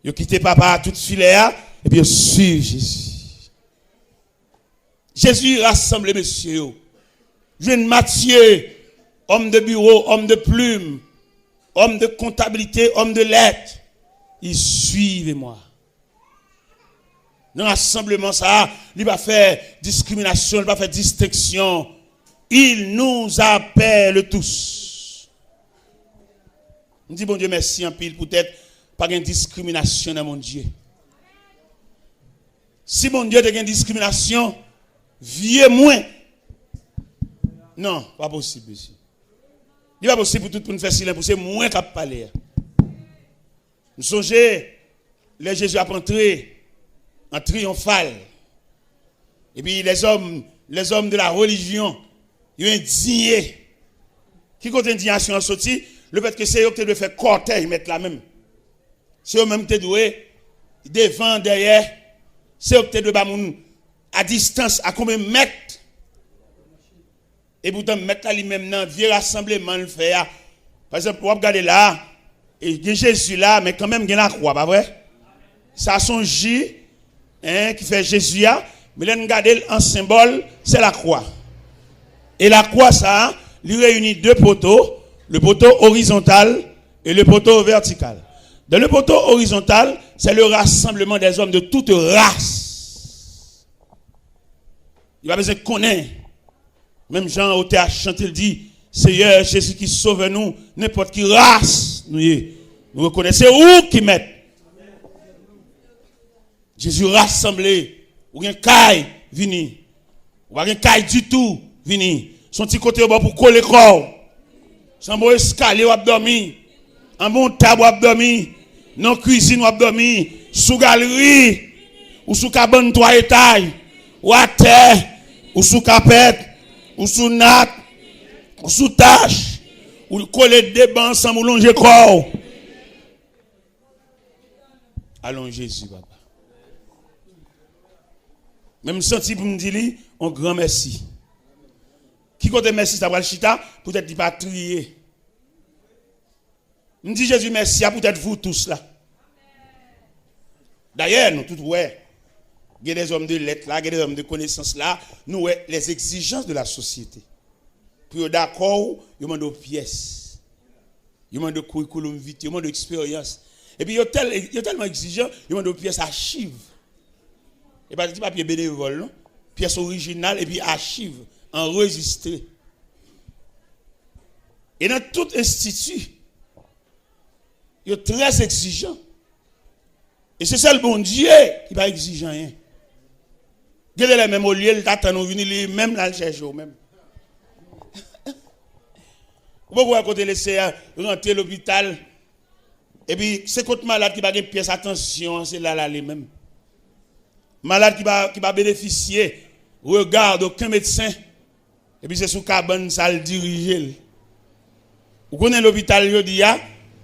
Il a quitté papa tout filet, et puis il suit Jésus. Jésus rassemble messieurs. Jeune Matthieu, homme de bureau, homme de plume, homme de comptabilité, homme de lettres. Il suivez-moi. Dans l'assemblement, ça, il va faire discrimination, il va faire distinction. Il nous appelle tous. On dit, bon Dieu, merci en pile, peut-être pas de discrimination dans mon Dieu. Si mon Dieu a une discrimination, vieux moins. Non, pas possible, monsieur. Il n'est pas possible pour tout le monde faire silence, pour c'est moins qu'à parler. Nous songez, les Jésus a entré en triomphal. Et puis les hommes de la religion, ils ont indigné. Qui compte indignation en sorti? Le fait que c'est eux qui doivent faire cortège, mettre la même. C'est eux même qui doivent devant, derrière. C'est eux qui doivent à distance, à combien de mètres. Et pourtant, mettre là lui-même dans vieux rassemblement le fait. Par exemple, vous regardez là, et il y a Jésus là, mais quand même il y a la croix, pas vrai? Ça son J, qui fait Jésus là, mais là, regardez en symbole, c'est la croix. Et la croix, ça, lui réunit deux poteaux, le poteau horizontal et le poteau vertical. Dans le poteau horizontal, c'est le rassemblement des hommes de toute race. Il va besoin de connaître. Même Jean au théâtre chante, il dit, Seigneur Jésus qui sauve nous, n'importe qui race, nous reconnaissons où qui met. Jésus rassemblé, ou bien caille, vini. Ou bien caille du tout, vini. Son petit côté au bas pour coller corps. Son bon escalier ou abdomen. Un bon table ou abdomen. Non cuisine ou abdomen. Sous galerie. Ou sous cabane 3 étages. Ou à terre. Ou sous capette. Ou sous natte. Ou sous tâche. Ou coller des bancs sans longer corps. Allons Jésus, papa. Même senti pour me dire, un grand merci. Qui compte merci, ça va le chita, peut-être il va trier. Me dit Jésus merci, peut-être vous tous là. D'ailleurs, nous tous, ouais, il y a des hommes de lettres là, il y a des hommes de connaissances là, nous, ouais, les exigences de la société. Pour d'accord, il y a des pièces, il y a des curriculum vitae, il y a des expériences. Et puis, il y a tellement exigeant, il y a des pièces archives. Et pas des papiers bénévoles, non? Pièces originales et puis archives, enregistrées. Et dans tout institut, il est très exigeant. Et c'est ça le bon Dieu qui va exiger rien. Regardez les mêmes au lieu, il t'attend, nous venir même là le chercher au même. Vous pouvez à côté laisser rentrer à l'hôpital. Et puis, c'est contre malade qui va gagner pièce, attention, c'est là les mêmes. Malade qui va bénéficier, regarde aucun médecin. Et puis c'est sous cabane, ça le dirige. Vous connaissez l'hôpital, il dit,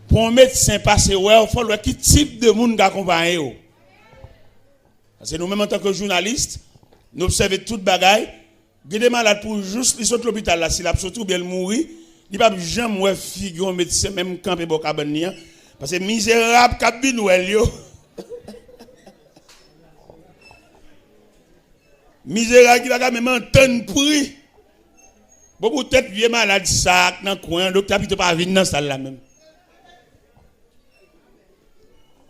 pour un médecin passer, il faut voir quel type de monde accompagne. Parce que nous-mêmes, en tant que journalistes, nous observons toute bagaille. Il y a des malades pour juste les autres l'hôpital, là, s'il a surtout bien mourir, il ne peut jamais figurer un médecin, même quand il est cabane. Parce que misérable, cabine ou misérable qui va même entendre prix. Beaucoup peut-être vieux malade ça dans le coin, docteur peut pas venir dans salle là même.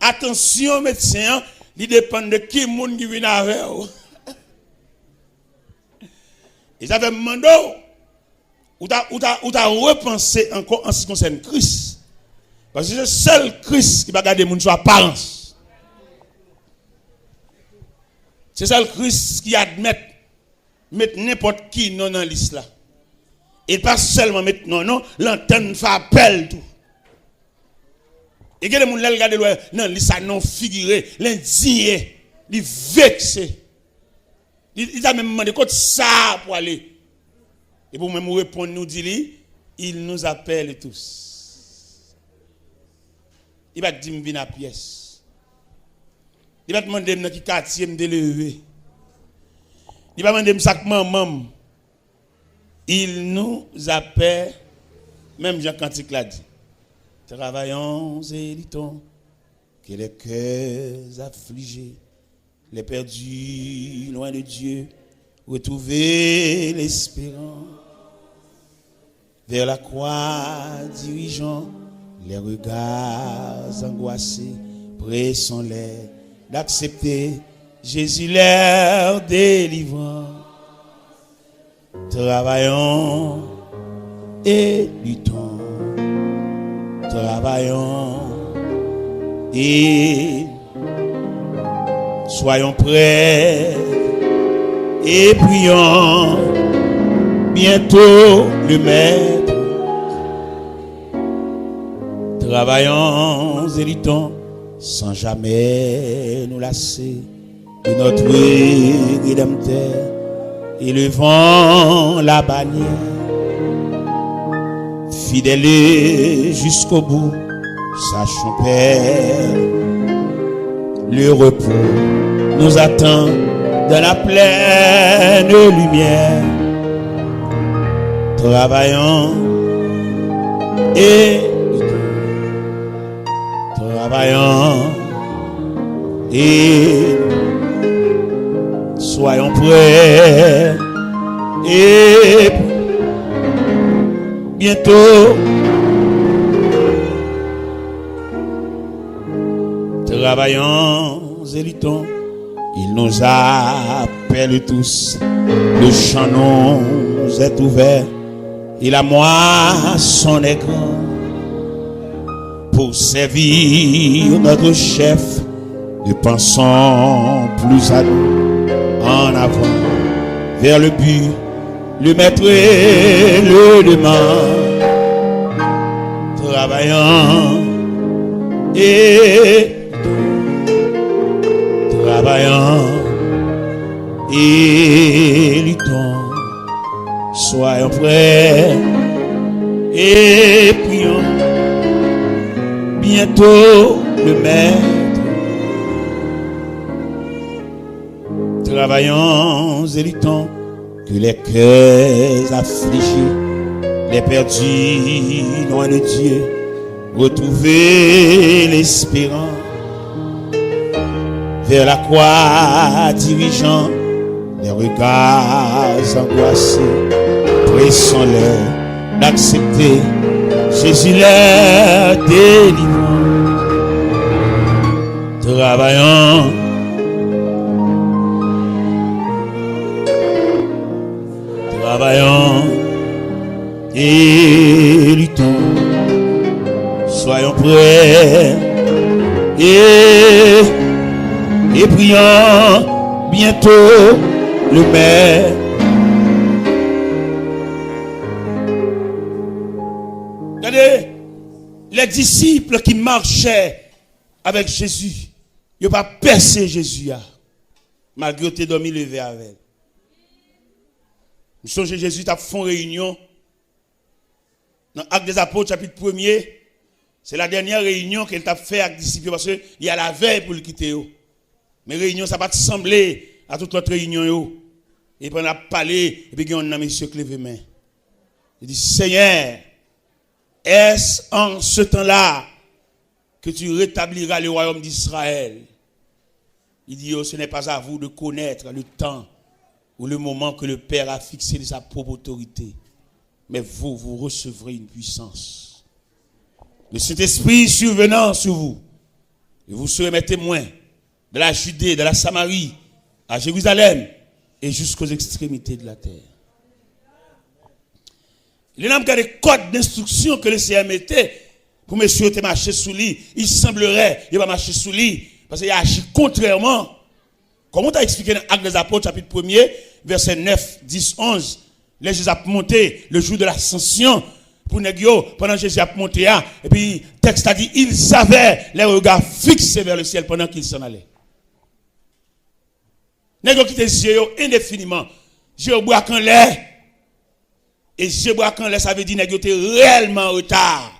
Attention médecin, il dépend de qui monde qui vient avec vous. Et ça fait demandé ou t'as repensé encore en ce qui concerne Christ. Parce que c'est le seul Christ qui va garder mon sur apparence. C'est ça le Christ qui admet mettre n'importe qui non dans liste là. Et pas seulement mettre non, l'antenne fait appel tout. Et que les gens là regarder non liste ça non figuré, l'indigné, il vexé. Il a même demandé quoi ça pour aller. Et pour même répondre nous dit il nous appelle tous. Il va dire viens à pièce. Il va demander dans qui quartier me lever. Il va demander ça maman. Il nous appelle, même Jean Cantique l'a dit. Travaillons et luttons, que les cœurs affligés, les perdus loin de Dieu, retrouver l'espérance. Vers la croix dirigeant les regards angoissés, pressons-les d'accepter Jésus leur délivrant. Travaillons et luttons, travaillons et soyons prêts et prions. Bientôt le Maître Travaillons et luttons sans jamais nous lasser de notre Rédempteur, élevant la bannière, fidèles jusqu'au bout, sachons Père, le repos nous attend dans la pleine lumière. Travaillons et travaillons et soyons prêts et bientôt travaillons et luttons. Il nous appelle tous, le champ nous est ouvert et la moisson est grande. Pour servir notre chef, nous pensons plus à nous, en avant, vers le but, le maître et le demande. Travaillant et travaillant et luttons, soyons prêts et prions. Bientôt le maître, travaillons et luttons, que les cœurs affligés, les perdus loin de Dieu, retrouver l'espérance, vers la croix dirigeant les regards angoissés, pressons-les d'accepter Jésus leur délivrant. Travaillons et luttons, soyons prêts et prions bientôt le Maître. Regardez, les disciples qui marchaient avec Jésus, ils n'ont pas percé Jésus, malgré qu'ils ont dormi levé avec. Nous sommes Jésus a fait une réunion dans l'Acte des Apôtres, chapitre 1er. C'est la dernière réunion qu'il a fait avec les disciples parce qu'il y a la veille pour le quitter. Mais réunion, ça va te sembler à toute notre réunion. Et puis on a parlé, et puis on a monsieur clevé main. Il dit, Seigneur, est-ce en ce temps-là que tu rétabliras le royaume d'Israël? Il dit, oh, ce n'est pas à vous de connaître le temps ou le moment que le Père a fixé de sa propre autorité. Mais vous recevrez une puissance. Le Saint-Esprit survenant sur vous, et vous serez mes témoins de la Judée, de la Samarie, à Jérusalem et jusqu'aux extrémités de la terre. Il y a des codes d'instruction que le Seigneur mettait pour monsieur te marcher sous lui. Il semblerait qu'il va marcher sous lui parce qu'il a agi contrairement. Comment tu as expliqué dans l'Acte des Apôtres, chapitre 1er, verset 9, 10, 11. Les Jésus a monté le jour de l'ascension pour Négio, pendant que Jésus a monté. Et puis, le texte a dit, ils avaient les regards fixés vers le ciel pendant qu'ils s'en allaient. Négio qui était yeux indéfiniment. Yeux bois quand l'air. Et yeux bois quand l'air, ça veut dire Négio était réellement en retard.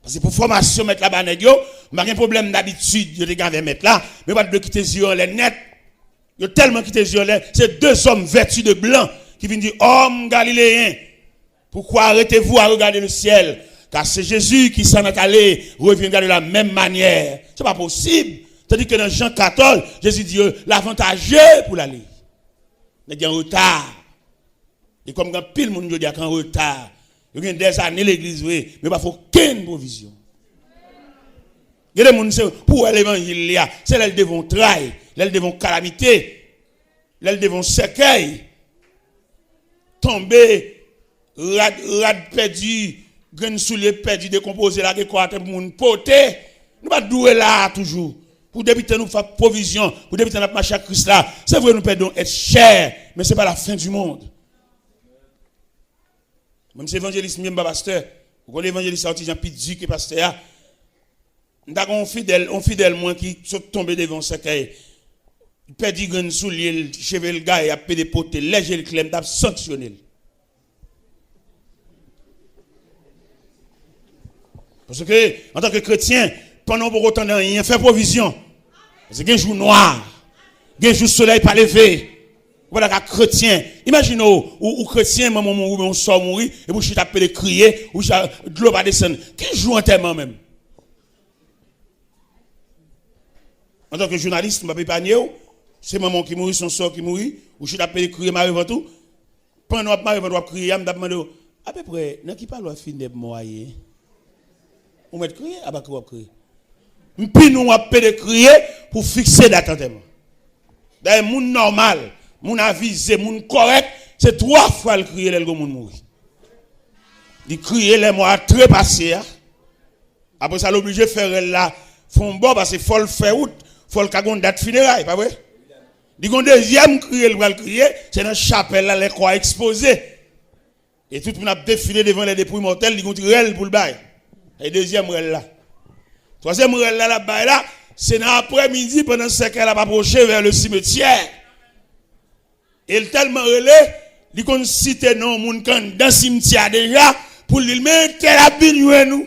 Parce que pour formation, mettre là-bas Négio, il n'y a pas de problème d'habitude, je regarde mettre là, mais pas de quitter yeux en l'air net. Il y a tellement quitté yeux en l'air. C'est deux hommes vêtus de blanc qui viennent dire, homme galiléen, pourquoi arrêtez-vous à regarder le ciel? Car c'est Jésus qui s'en est allé, reviendra de la même manière. Ce n'est pas possible. C'est-à-dire que dans Jean 14, Jésus dit, l'avantageux pour l'aller. Il y a un retard. Et comme quand pile monde dit qu'il y a un retard, il y a des années l'église, mais il ne faut aucune provision. Il y a des gens pour l'évangile, c'est là qu'ils devons trahir, là ils devons calamité, là ils devons cercueil, tomber, rad perdu, grain soulier perdu, décomposé, là, quoi, pour moun poter. Nous pas doué là toujours. Pour débuter nous faire provision, pour débuter notre marché à Christ là. C'est vrai nous perdons être cher, mais c'est pas la fin du monde. Même si évangéliste, même pasteur, Quand l'évangéliste sorti Jean Pidzu qui pasteur, on fidèle moins qui sont tombés devant ce cahier. Il perd grain sous l'île, cheveux le gars et a pédé poté, léger le clem, t'a sanctionné. Parce que, en tant que chrétien, pendant pour autant de rien, fait provision. Parce qu'il y a un jour noir, il y a un jour soleil pas levé. Voilà qu'un chrétien, imaginez, ou chrétien, maman mourir, on sort mourir, et vous chutez appeler crier, ou de l'eau va descendre. Qui joue en terme même? En tant que journaliste, je ne peux pas épargner. C'est maman qui mourit, son sort qui mourit, ou chutez appeler crier, Marie avant tout. Pendant que Marie va crier, je me demande, à peu près, dans qui parle de finir de moyer? On met crier, à bas crier. Puis nous, on appelle crier pour fixer d'attentement. D'ailleurs, monde normal. Mon avisé, mon correct, c'est 3 fois le crier le monde mourir. Il crier les mois très passés. Après ça l'obligé de faire là font bon parce que faut le faire août, faut le cagon date funérailles, pas vrai? Il y a un deuxième crier le crier, c'est dans la chapelle là les croix exposées. Et tout le monde a défilé devant les dépouilles mortelles, il y a un rel pour le bail. Et deuxième rel là. Troisième rel là bas là, c'est dans l'après-midi pendant ce qu'elle a approché vers le cimetière. Et tellement relé, il qu'on cite non moun kan dans le cimetière déjà pour lui mais tel a bien nous.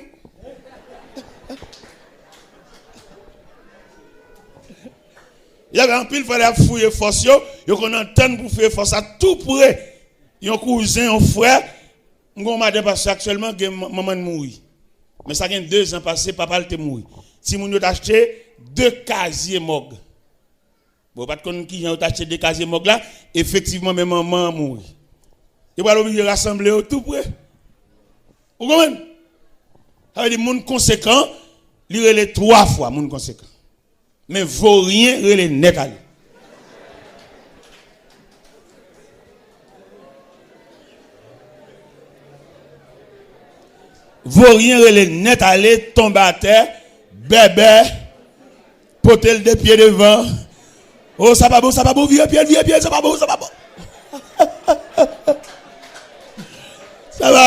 Il y avait un pile fallait fouiller force yo qu'on entend pour faire force à tout près. Yon cousin, un frère, on m'a parce actuellement que maman mourir. Mais ça gagne 2 ans passé papa était mort. Si moun yo acheté 2 casiers morgue. Bon, pas de connaître qui ont acheté 2 casiers morgue là, effectivement même maman mourir. Il va l'obligé rassembler tout près. Vous comprenez? Ça veut dire moun conséquent, il relève 3 fois moun conséquent. Mais vaut rien relève net à lui. Vaut rien relève net à lui, tombe à terre, bébé, potel de pieds devant. Oh, ça va beau, vieux pied, ça va beau. Ça va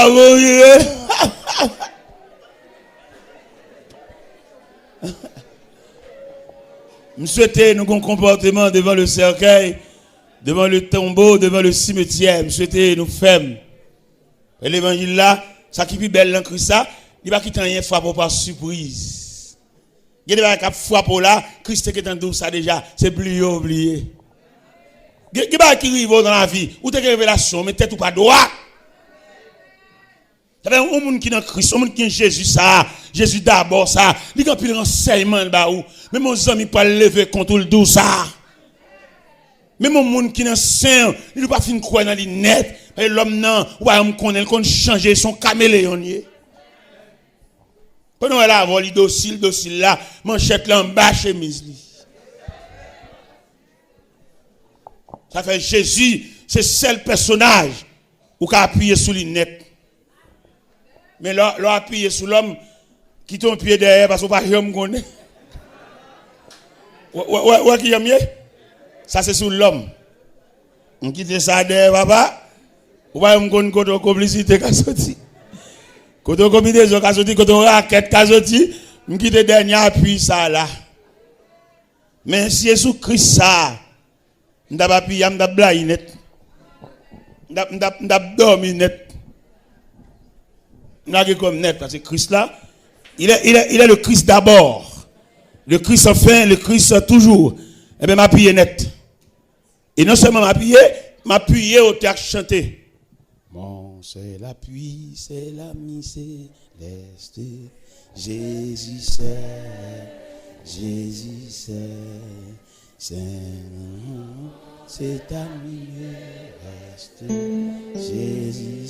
beau, vieux. Je souhaitais nous un comportement devant le cercueil, devant le tombeau, devant le cimetière. Je souhaitais nous fermes. Et l'évangile là, ça qui est belle dans Christ, il va quitter rien frappe par surprise. Il y a des gens qui frappent là, Christ qui est en douce ça déjà, c'est oublié. Il y a des gens qui arrivent dans la vie, ou des révélations, mais tête ou pas droit. Il y a un monde qui est dans Christ, un monde qui est Jésus ça, Jésus d'abord ça, il y a un renseignement là où, mais mon ami pas lever contre le dos ça. Mais mon monde qui est dans saint, il ne pas fin croire dans les net, et l'homme non, ou on connaît qu'on changer son caméléon. Pendant elle a volé docile là, manchette là en bas chemise. Ça fait Jésus, c'est seul personnage où qu'a appuyé sur les net. Mais là appuyé sur l'homme qui ton pied derrière parce qu'on pas jamais connaît. Ouais qui aime mieux. Ça c'est sur l'homme. On quitte ça derrière papa. Ou pas me connaît côté complicité qu'a sorti. Côté combinaison qu'a sorti, côté raquette qu'a sorti, on quitte dernier appui ça là. Mais si Jésus Christ ça, m'da pas pied, m'da blaye net. M'da dormi net. M'da comme net parce que Christ là, il est le Christ d'abord. Le Christ enfin, le Christ toujours. Eh bien m'appuyer net. Et non seulement m'appuyer au théâtre chanté. Bon, c'est l'appui, c'est l'ami céleste. Jésus c'est ami reste. Jésus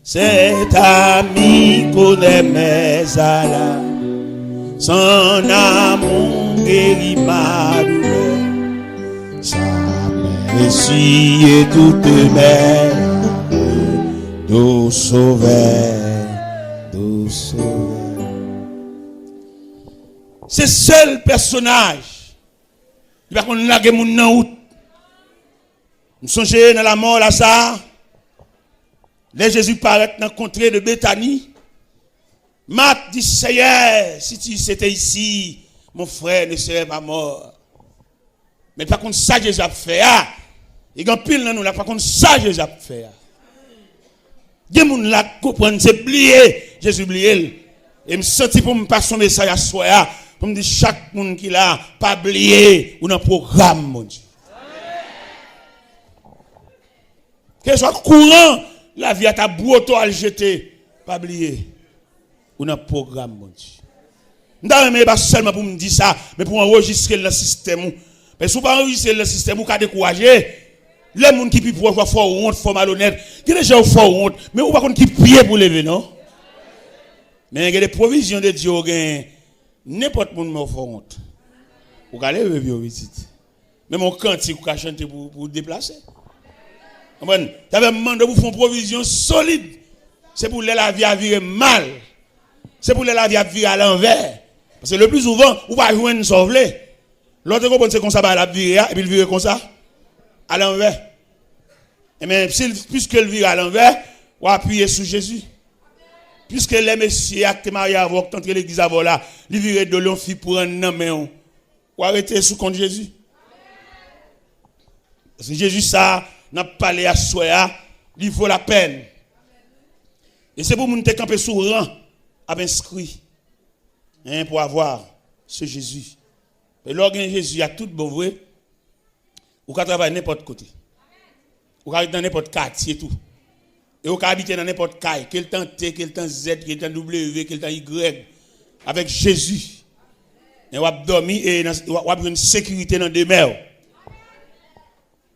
cet ami connaît mes alas. Son amour guérit ma douleur. Sa essuie toutes mes d'eau sauveur. C'est seul personnage. Il va qu'on lage mon nan out. Nous songeons dans la mort là ça. Les Jésus paraît dans la contrée de Béthanie. Marc dit, Seigneur, si tu étais ici, mon frère ne serait pas mort. Mais par contre, ça Jésus a fait. Il y a un pile dans nous là, par contre, ça Jésus a fait. Il y a des gens qui comprennent, c'est oublié. Jésus oublié. Et me senti pour me passer son message à soi. Pour me dire, chaque monde qui l'a, pas oublié, ou dans le programme, mon Dieu. Que soit courant, la vie à ta bouteau à le jeter, pas oublier. Ou dans le programme, mon Dieu. Je ne pas seulement pour me dire ça, mais pour enregistrer le système. Mais si vous ne pas enregistrer le système, vous pouvez décourager. Les gens qui pient pour faire honte, faire malhonnête, qui déjà font honte, mais vous ne pouvez pas qui prie pour lever, non? Mais il y a des provisions de Dieu, n'importe qui me fait honte. Vous allez lever visite. Mais mon cantique, vous pouvez chanter pour déplacer. Vous avez demandé pour faire une provision solide. C'est pour la vie à virer mal. C'est pour la vie à virer à l'envers. Parce que le plus souvent, vous ne pouvez pas jouer une sauveler. L'autre comprend c'est comme ça, la virer, et puis il vire comme ça, à l'envers. Et bien, puisque le vire à l'envers, vous appuyez sur Jésus. Puisque les messieurs actes mariés avant, tant que l'église avant là, ils virent de l'on fit pour un homme, vous arrêtez sous compte Jésus. Parce que Jésus, ça, n'a pas parlé à soi, il vaut la peine. Et c'est pour nous camper sous rang, avec inscrit, pour avoir ce Jésus. Et l'organe Jésus, il y a tout bon vrai. Ou qu'à travailler n'importe côté. Ou qu'à habiter dans n'importe quartier tout. Et ou qu'à habiter dans n'importe caille. Quel temps T, quel temps Z, quel temps W, quel temps Y. Avec Jésus. Et ou à dormir et ou à une sécurité dans des mers.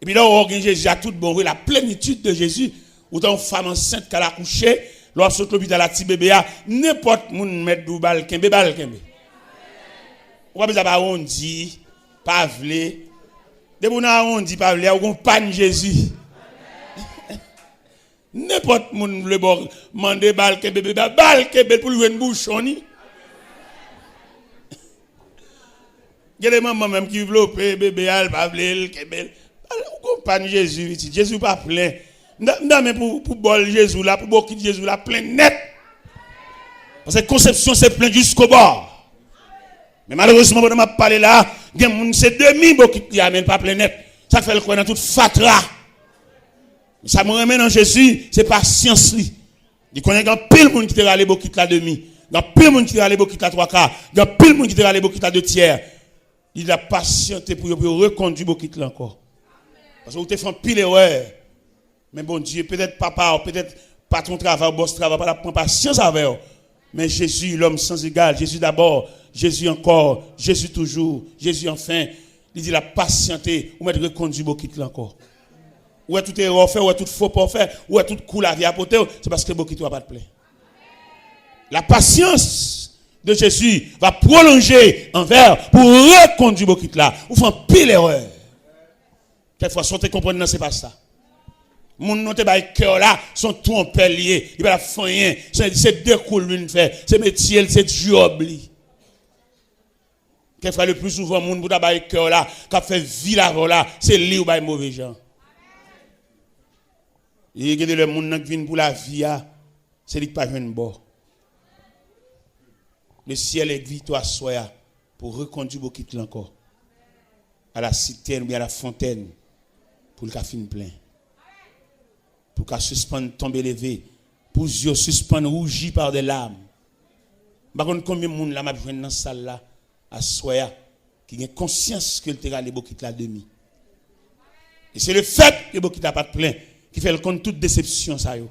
Et puis là, l'organe Jésus, il y a tout bon vrai. La plénitude de Jésus. Ou tant femme enceinte qu'elle a couché. Lorsque l'hôpital a petit bébé, n'importe où met du bal, kembe bal, kembe. Ou pas besoin on dit pas vle. De bon on dit pas vle, ou pan Jésus. N'importe moun le bon mande bal ke bébé pour lui une bouchon ni. Il y a des mamans même qui veulent bébé al pas vle kembe. Ou pan Jésus, Jésus pas plein. Non mais pour bol Jésus là, pour beaucoup de Jésus là plein net. Parce que conception c'est plein jusqu'au bord. Mais malheureusement, quand on m'a parlé là, c'est demi qui amène pas plein net. Ça fait le coin dans toute fatra. Ça me remet dans Jésus, c'est patience. Il connaît qu'il y a pile de monde qui te râle beaucoup la demi. Il y a pile de monde qui te râle beaucoup la trois quarts. Il y a pile de monde qui te râle beaucoup la deux tiers. Il a patienté pour reconduire beaucoup là encore. Parce que vous te faites pile erreur. Mais bon Dieu, peut-être papa, peut-être pas ton travail, boss travail, pas la patience avec eux. Mais Jésus, l'homme sans égal, Jésus d'abord, Jésus encore, Jésus toujours, Jésus enfin, il dit la patienté, ou mettre reconduit beaucoup là encore. Ou est tout erreur fait, ou est tout faux pas fait, ou est tout cool la vie à porter, c'est parce que beaucoup n'a pas de plaît. La patience de Jésus va prolonger envers pour reconduire beaucoup là. Ou font pile erreur. Quelquefois, si on te comprend, non, c'est pas ça. Mon nom te bail cœur là sont trompés liés, il va faire rien, c'est deux coups l'une fait, c'est métier, c'est job li. Quelquefois le plus souvent mon pour bail cœur là, qui fait vie là, c'est lui ou bail mauvais gens. Et il y a le monde qui vient pour la vie c'est lui qui pas jeune bord. Le ciel est victoire soya pour reconduire beaucoup encore à la citerne ou à la fontaine pour le café plein. Pour qu'à suspendre tomber levé, pour yeux suspendre rougi par des larmes. Par contre, combien de monde là m'a besoin dans cette salle là à soya qui a conscience que le terrain les beaucoup la demi. Et c'est le fait que beaucoup n'a pas de plein qui fait le compte toute déception ça yo.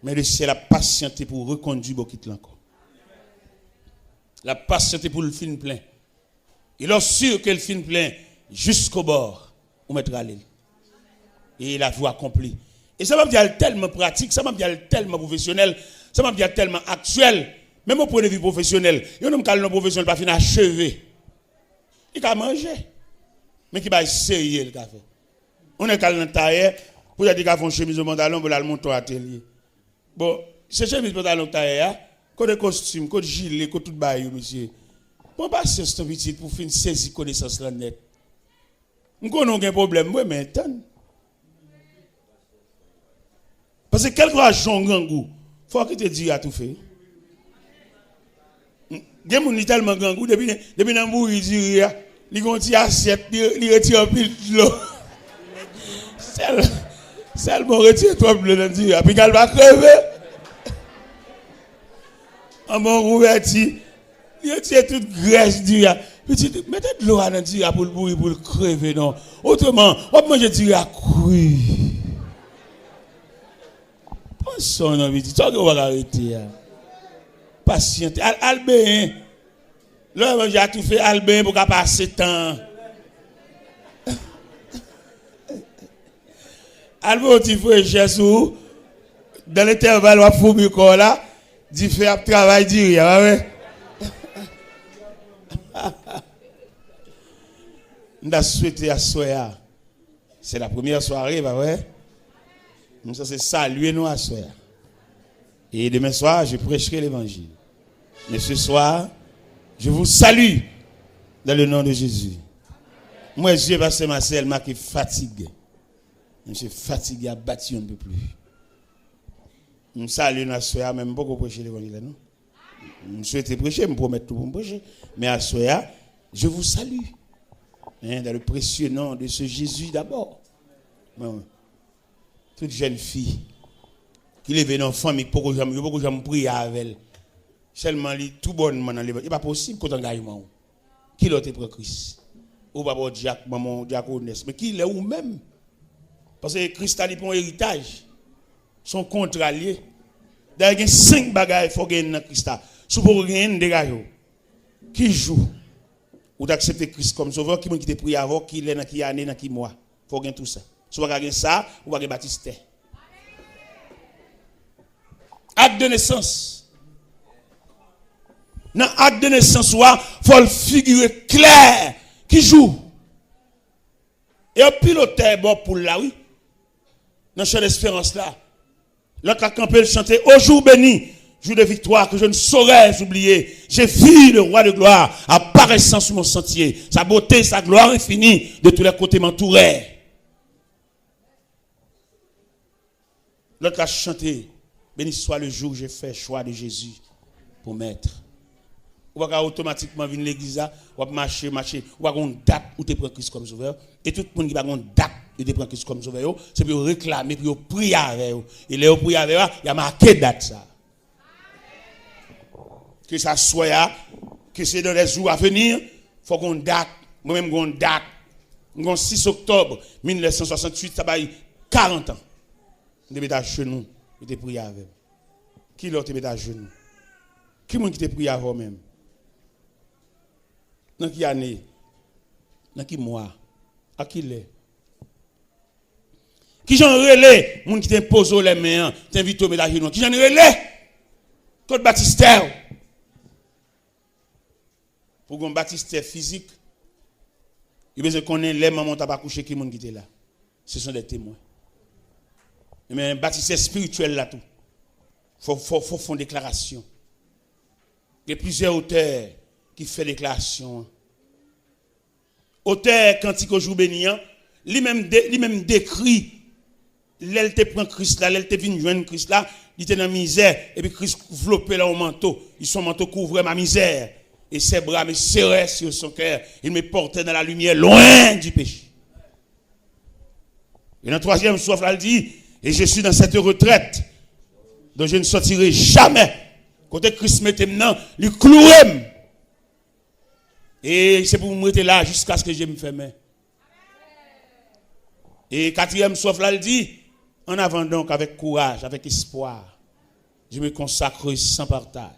Mais le ciel a patienté pour reconduire beaucoup là encore. La patienté pour le film plein. Il est sûr que le film plein jusqu'au bord on mettra l'île. Et la voie accomplie. Et ça m'a dit tellement pratique, ça m'a dit tellement professionnel, ça m'a dit tellement actuel, même au point de vue professionnel. Il y a un homme qui est professionnel pas fini achevé. Il a mangé. Mais qui va essayer le café. On est calme dans taille pour dire qu'il a fait une chemise au pantalon pour aller monter à l'atelier. Bon, c'est chemise pantalon taille, côté costume, côté gilet, côté tout bail monsieur. Bon pas c'est ce petit pour finir saisir connaissance là net. On connaît un problème moi mais attends. Parce que quel que soit un grand goût, il faut que tu te dises à tout fait. Il y a des tellement grand goût, depuis dans le bout, il dit, il y a assiette, il retire un pile de l'eau. Seulement retire toi de l'eau, puis il va crever. En bon rouverti, il retire toute graisse du ya. Mettez de l'eau dans le tira pour le crever, non. Autrement, on mange du tira cuit. Pensons, non, petit, toi, on va arrêter. Patiente. Albin, là, j'ai tout fait Albin pour passer temps. Albin, tu fais Jésus, dans l'intervalle, on va fouiller corps là, tu fais un travail du rien, nous avons souhaité à Soya. C'est la première soirée, bah ouais. Nous sommes saluer nous à Soya. Et demain soir, je prêcherai l'évangile. Mais ce soir, je vous salue dans le nom de Jésus. Moi, je pasteur Marcel, m'a qui fatigué. Je suis fatigué à battre un peu plus. Je salue nous à Soya, même pas prêcher l'évangile, non? Je souhaite prêcher, je me promets tout pour me prêcher. Mais à Soya, je vous salue. Dans le précieux nom de ce Jésus d'abord. Toute jeune fille qui lève dans la famille, pour que je prie avec elle. Seulement, tout bonnement dans l'évangile. Il n'est pas possible qu'on engagement. Qui l'a été pour Christ? Ou pas pour Jacques, maman, diaconesse. Mais qui l'est ou même? Parce que Christ a dit pour un héritage. Son contrat lié. D'ailleurs, il y a 5 bagages qu'il faut gagner dans Christ. Si vous gagner dégage. Qui joue? Ou d'accepter Christ comme sauveur, qui m'a quitté prier avant, qui est dans qui année, dans qui mois. Il faut gagner tout ça. Si vous avez ça, vous avez baptisé. Acte de naissance. Dans l'acte de naissance, il faut le figurer clair. Qui joue? Et un piloteur bon pour là, oui. Dans cette espérance là. L'autre a campé le chanter au jour béni. Jour de victoire que je ne saurais oublier. J'ai vu le roi de gloire apparaissant sur mon sentier. Sa beauté, sa gloire infinie de tous les côtés m'entouraient. L'autre a chanté. Béni soit le jour où j'ai fait choix de Jésus pour m'être. Ou va automatiquement venir l'église, ou va marcher, ou va avoir une date où tu prends Christ comme sauveur. Et tout le monde qui va avoir une date où tu prends Christ comme sauveur, c'est pour réclamer, pour prier avec eux. Et les prier avec eux, il y a marqué date ça. Que ça soit, que c'est dans les jours à venir, il faut qu'on date, moi-même qu'on date, 6 octobre 1968, ça va y 40 ans. Je te mets à genoux, je te prie avec. Qui l'autre te met à genoux? Qui est-ce qui te prie avec même? Dans quelle année? Dans quel mois? À qui l'est? Qui j'en relais? Moun qui t'impose les mains, t'invite au mettre à genoux. Qui j'en relais? Claude Baptistère. Pour un baptistère physique, il besoin qu'on ait les mamans qui pas couché qui monde qui était là. Ce sont des témoins. Mais un baptistère spirituel là tout. Faut faire une déclaration. Il y a plusieurs auteurs qui font déclaration. Auteur cantique au jour béni, lui-même décrit l'elle te prend Christ là, l'elle te vient joindre Christ là, il était dans la misère et puis Christ enveloppé là au manteau, son manteau couvrait ma misère. Et ses bras me serraient sur son cœur. Il me portait dans la lumière, loin du péché. Et dans le 3e soif, là, il dit, et je suis dans cette retraite, dont je ne sortirai jamais. Côté Christ m'était maintenant, il clouait. Et c'est pour me mettre là, jusqu'à ce que je me ferme. Et 4e soif, là, il dit, en avant donc, avec courage, avec espoir, je me consacre sans partage.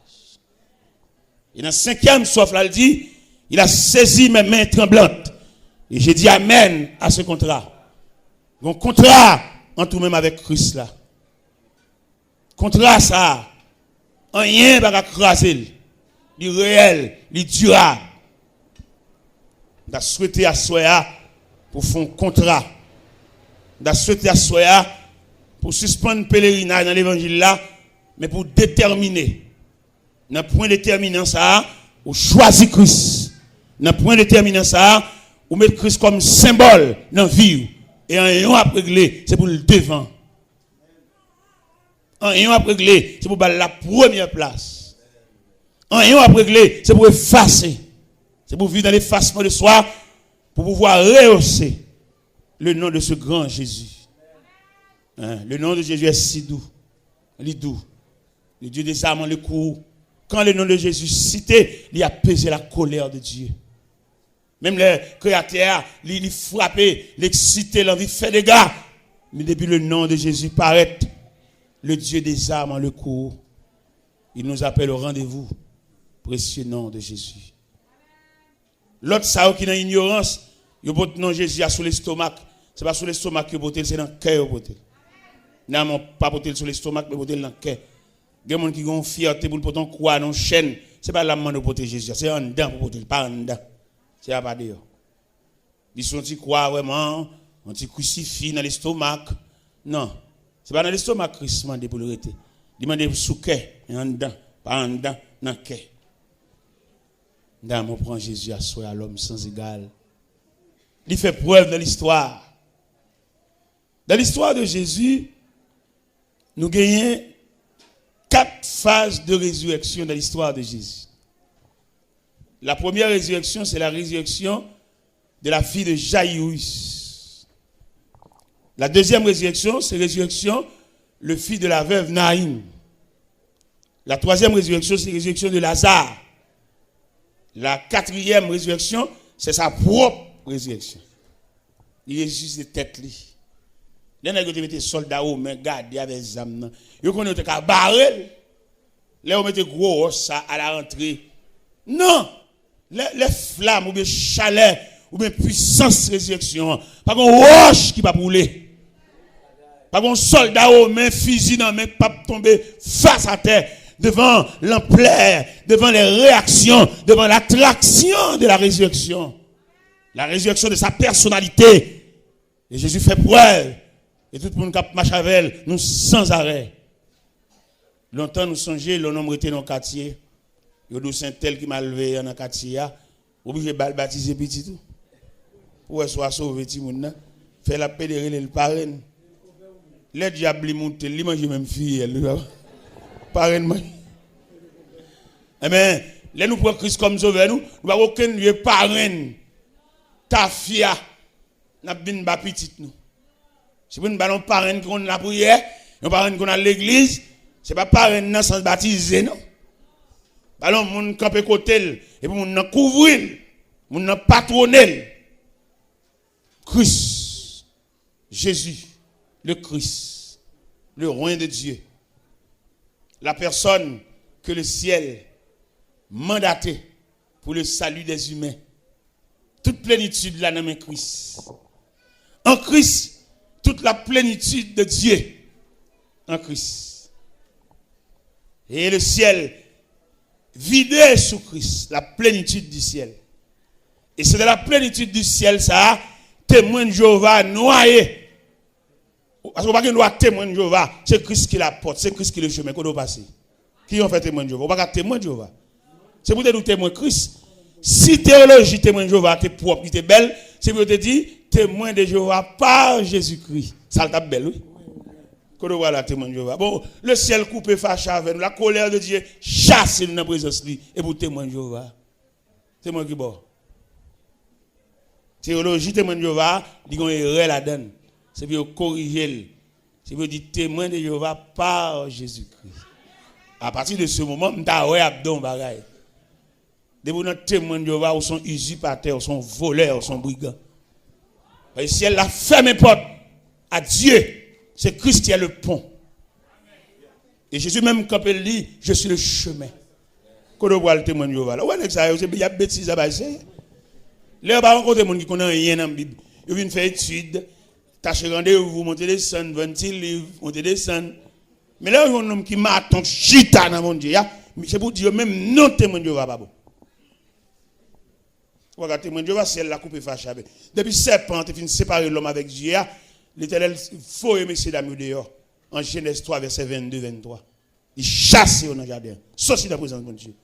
Et dans le 5e soif, là, il dit, il a saisi mes mains tremblantes. Et j'ai dit amen à ce contrat. Un contrat en tout même avec Christ là. Contrat ça, rien ne va craser. Il est réel, il est durable. On a souhaité à Soya pour faire un contrat. On a souhaité à Soya pour suspendre le pèlerinage dans l'évangile là, mais pour déterminer. Dans le point déterminant ça, ou choisir Christ. Dans le point déterminant ça, ou mettre Christ comme symbole dans la vie. Et en ayant à régler, c'est pour le devant. Rien à régler, c'est pour la première place. Rien à régler, c'est pour effacer. C'est pour vivre dans l'effacement de soi, pour pouvoir rehausser le nom de ce grand Jésus. Le nom de Jésus est si doux. Il est doux. Le Dieu des âmes en le cours. Quand le nom de Jésus cité, il a pesé la colère de Dieu. Même les créateurs, il frappait, l'excité, l'envie de faire des dégâts. Mais depuis le nom de Jésus paraît, le Dieu des âmes en le cours. Il nous appelle au rendez-vous. Précieux nom de Jésus. L'autre, ça qui est dans l'ignorance, il porte nom Jésus sur l'estomac. Ce n'est pas sur l'estomac que porte, c'est dans le cœur. Non, pas porter sur l'estomac, mais porter dans le cœur. Il y a des gens qui ont fierté pour porter quoi dans chaîne. Ce n'est pas la main de porter Jésus, c'est en dedans pour porter, pas en dedans. C'est pas dehors. Ils sont quoi vraiment, on t'y crucifie dans l'estomac. Non, ce n'est pas dans l'estomac que Christ demande pour le rester. Il demande sous le cœur, en dedans, pas en dedans, dans le cœur. On prend Jésus à soi à l'homme sans égal. Il fait preuve dans l'histoire. Dans l'histoire de Jésus, nous gagnons 4 phases de résurrection dans l'histoire de Jésus. La première résurrection, c'est la résurrection de la fille de Jaïrus. La deuxième résurrection, c'est la résurrection le fils de la veuve Naïm. La troisième résurrection, c'est la résurrection de Lazare. La quatrième résurrection, c'est sa propre résurrection. Il ressuscite de tête. Les gens qui mettent soldats aux mains, gardés avec des âmes. Ils connaissent qu'à barrer. Là, on met gros ça à la rentrée. Non! Les flammes, ou bien chaleur, ou bien puissance de résurrection. Pas qu'on roche qui va brûler. Pas qu'on soldat aux mains, fusil dans les mains, pas tomber face à terre. Devant l'ampleur, devant les réactions, devant l'attraction de la résurrection. La résurrection de sa personnalité. Et Jésus fait preuve. Et tout le monde qui marche avec elle, nous sans arrêt. Longtemps nous songeons, le nombre était dans le quartier. Il y a des Saint-Tel qui m'a levé dans le quartier. Obligé de baptiser petit tout. Pour soit sauvé petit monde. Fait la pédérer le parrain. Les diables montent, ils mangent même fille. Parrain. Eh bien, là nous prenons Christ comme sauveur, nous n'avons aucun lieu parrain. Ta fille, n'a bien ba petite nous. C'est pour nous ballon parrain qu'on a la prière, nous parrain qu'on a l'église, c'est pas parrain dans sens baptisé non. Ballon moun camper côté et pour moun couvrir, moun patronner. Christ, Jésus, le Christ, le roi de Dieu. La personne que le ciel mandaté pour le salut des humains. Toute plénitude là dans Christ. En Christ, toute la plénitude de Dieu. En Christ. Et le ciel vidé sous Christ, la plénitude du ciel. Et c'est de la plénitude du ciel, ça, témoin de Jéhovah noyé. Parce qu'on ne peut pas témoin de Jéhovah, c'est Christ qui la porte, c'est Christ qui le chemin qu'on doit passer. Qui ont fait témoin de Jéhovah? On ne peut pas témoin de Jéhovah. C'est pour te dire témoin de Christ. Si théologie témoin de Jéhovah, t'es propre, t'es belle, c'est pour te dire témoin de Jéhovah par Jésus-Christ. Ça t'a belle, oui. Qu'on doit voir la témoin de Jéhovah. Bon, le ciel coupé fâché avec nous, la colère de Dieu chasse nous dans la présence de lui. Et pour témoin de Jéhovah, témoin qui bon. Théologie témoin de Jéhovah, dit qu'on est là-dedans. C'est pour corriger. C'est pour dire témoin de Jéhovah par Jésus-Christ. À partir de ce moment, on a abdon bagaille. Des témoins de Jéhovah, ils sont usurpateurs, ils sont voleurs, ils sont brigands. Et si elle a fermé porte à Dieu, c'est Christ qui est le pont. Et Jésus même quand il dit, je suis le chemin. Quand on voit le témoin de Jéhovah, il y a bêtises à bâtir. Là, on va rencontrer des gens qui connaissent rien dans la Bible. Ils viennent faire études, tâcher rendez-vous, monter des scènes, 20 livres, monter des scènes. Mais là, il y a un homme qui m'a attendu chita dans mon Dieu. C'est pour dire même non témoin de Jéhovah, pas bon. Regardez, témoin de Jéhovah, c'est la coupe fâchée. Depuis serpent, il finit séparer l'homme avec Dieu. L'Éternel faut aimer ses dames dehors. En Genèse 3, verset 22-23. Il chasse dans le jardin. Sorti de la présence de Dieu.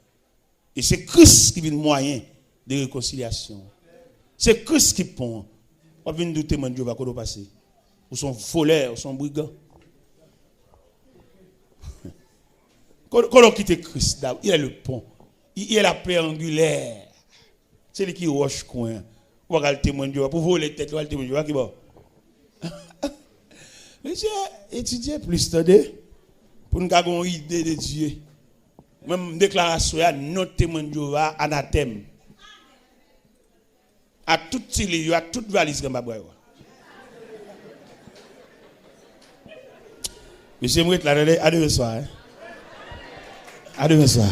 Et c'est Christ qui vient moyen de réconciliation. C'est Christ qui pond. On vient de témoin de Jéhovah qu'on doit passer. Ou sont voleurs, ou sont brigands. Quand on quitte Christ, il est le pont. Il est la paix angulaire. C'est lui qui roche coin. On va le témoin de Dieu. Pour voler tête, on va le témoin de Dieu. Qui bon? Mais j'ai étudié plus, pour nous avoir une idée de Dieu. Même déclaration, notre témoin de Dieu, anathème. À tout télé, à toute valise que je vais. Monsieur Mouet, à demain soir. À demain soir.